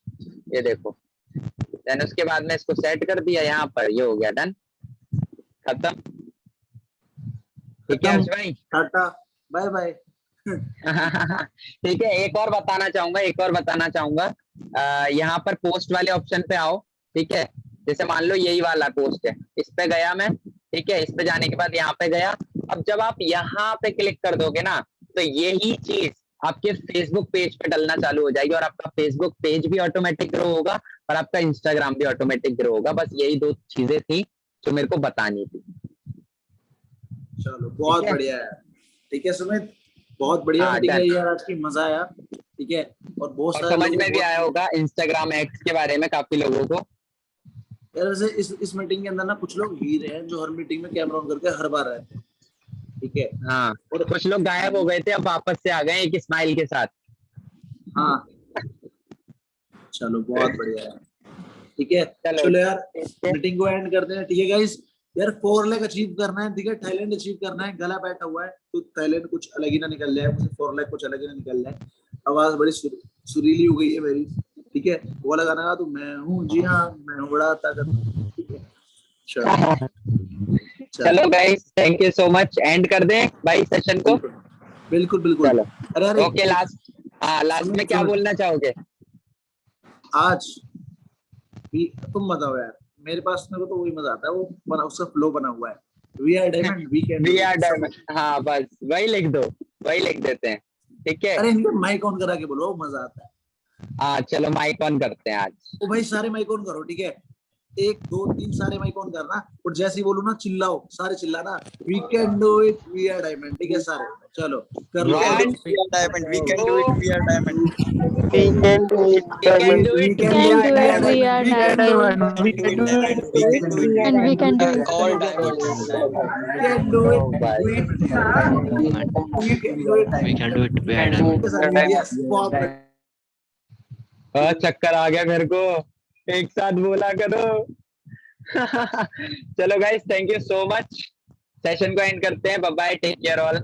ये देखो, देन उसके बाद में इसको सेट कर दिया यहाँ पर, ये हो गया डन, खत्म,
है।
ठीक है
खत्म,
हर्ष भाई।
Tata, bye bye.
ठीक है। एक और बताना चाहूंगा, यहाँ पर पोस्ट वाले ऑप्शन पे आओ, ठीक है। जैसे मान लो यही वाला पोस्ट है, इस पे गया मैं, ठीक है। इस पे जाने के बाद यहाँ पे गया। अब जब आप यहाँ पे क्लिक कर दोगे ना, तो यही चीज आपके फेसबुक पेज पे डलना चालू हो जाएगी, और आपका फेसबुक पेज भी ऑटोमेटिक ग्रो होगा और आपका इंस्टाग्राम भी ऑटोमेटिक ग्रो होगा। बस यही 2 चीजें थी जो मेरे को बतानी थी।
चलो बहुत बढ़िया है, ठीक है सुमित, बहुत बढ़िया
हाँ
मीटिंग
डन।
है यार, आज की मजा आया, ठीक है। और बहुत
और
सारे
समझ
लोगों
में
को
भी आया होगा इंस्टाग्राम एक्स के बारे में काफी लोगों को।
यार वैसे इस मीटिंग के अंदर ना कुछ लोग हीरे हैं जो हर मीटिंग में कैमरा ऑन करके हर बार रहते हैं, ठीक है।
हाँ,
और
कुछ लोग गायब हो गए थे, अब वापस से आ गए एक स्माइल के साथ।
हाँ चलो बहुत बढ़िया है, ठीक है।
चलो
चलो यार
ठीक है।
मीटिंग को एंड करते हैं, ठीक है गाइस। यार 4 लाख अचीव करना है, ठीक है। थाईलैंड अचीव करना है, गला बैठा हुआ है तो थाईलैंड कुछ अलग ही ना निकल जाए, मुझे 4 लाख कुछ अलग ही ना निकल जाए। आवाज बड़ी सुरीली हो गई है मेरी, ठीक है। वो वाला गाना गा, तो मैं हूँ, जी हाँ मैं हूँ बड़ा ताकत, ठीक है। चलो चलो
चलो guys, thank you so much, and कर दें भाई सेशन को।
बिल्कुल बिल्कुल बिल्कुल।
चलो
अरे अरे
ओके, लास्ट, हाँ लास्ट
सुनो
में क्या
सुनो,
बोलना चाहोगे?
आज भी तुम बताओ यार, मेरे को तो वही मजा आता है, वो बना उसका फ्लो बना हुआ है, we are diamond we can
we
do
are
it, सब।
डायमंड, हाँ बस वही लिख दो, वही लिख देते हैं, ठीक है।
अरे इनके माइक ऑन करा के बोलो, वो मजा आता है।
हाँ चलो माइक ऑन करते हैं आज।
ओ भाई सारे माइक ऑन करो, ठीक है। 1 2 3 सारे माइक ऑन करना, और जैसे ही बोलू ना चिल्लाओ, सारे चिल्लाना, we can do it we are diamond, ठीक है सारे। चलो कर लो कर लो।
One
We are diamond. We can do it.
Two,
We are diamond.
We can do it,
we can
diamond.
Do
We
it,
can
we
do
Can
are
it,
do
we
it,
are
diamond.
we
diamond,
are
we
We are
can do it,
diamond.
diamond.
we
We
can
can
do
do
it,
it.
We
we
can
can
do
do
it.
it,
And we can do
we
it.
All
can do
diamond.
it,
All diamond.
we can do it,
ओ भाई,
we can do it,
We can do it. We are
Can do
diamond.
it.
yes बहुत बढ़िया।
चक्कर आ गया मेरे को, एक साथ बोला करो। चलो guys, thank you so much, session को एंड करते हैं, bye bye, take care all.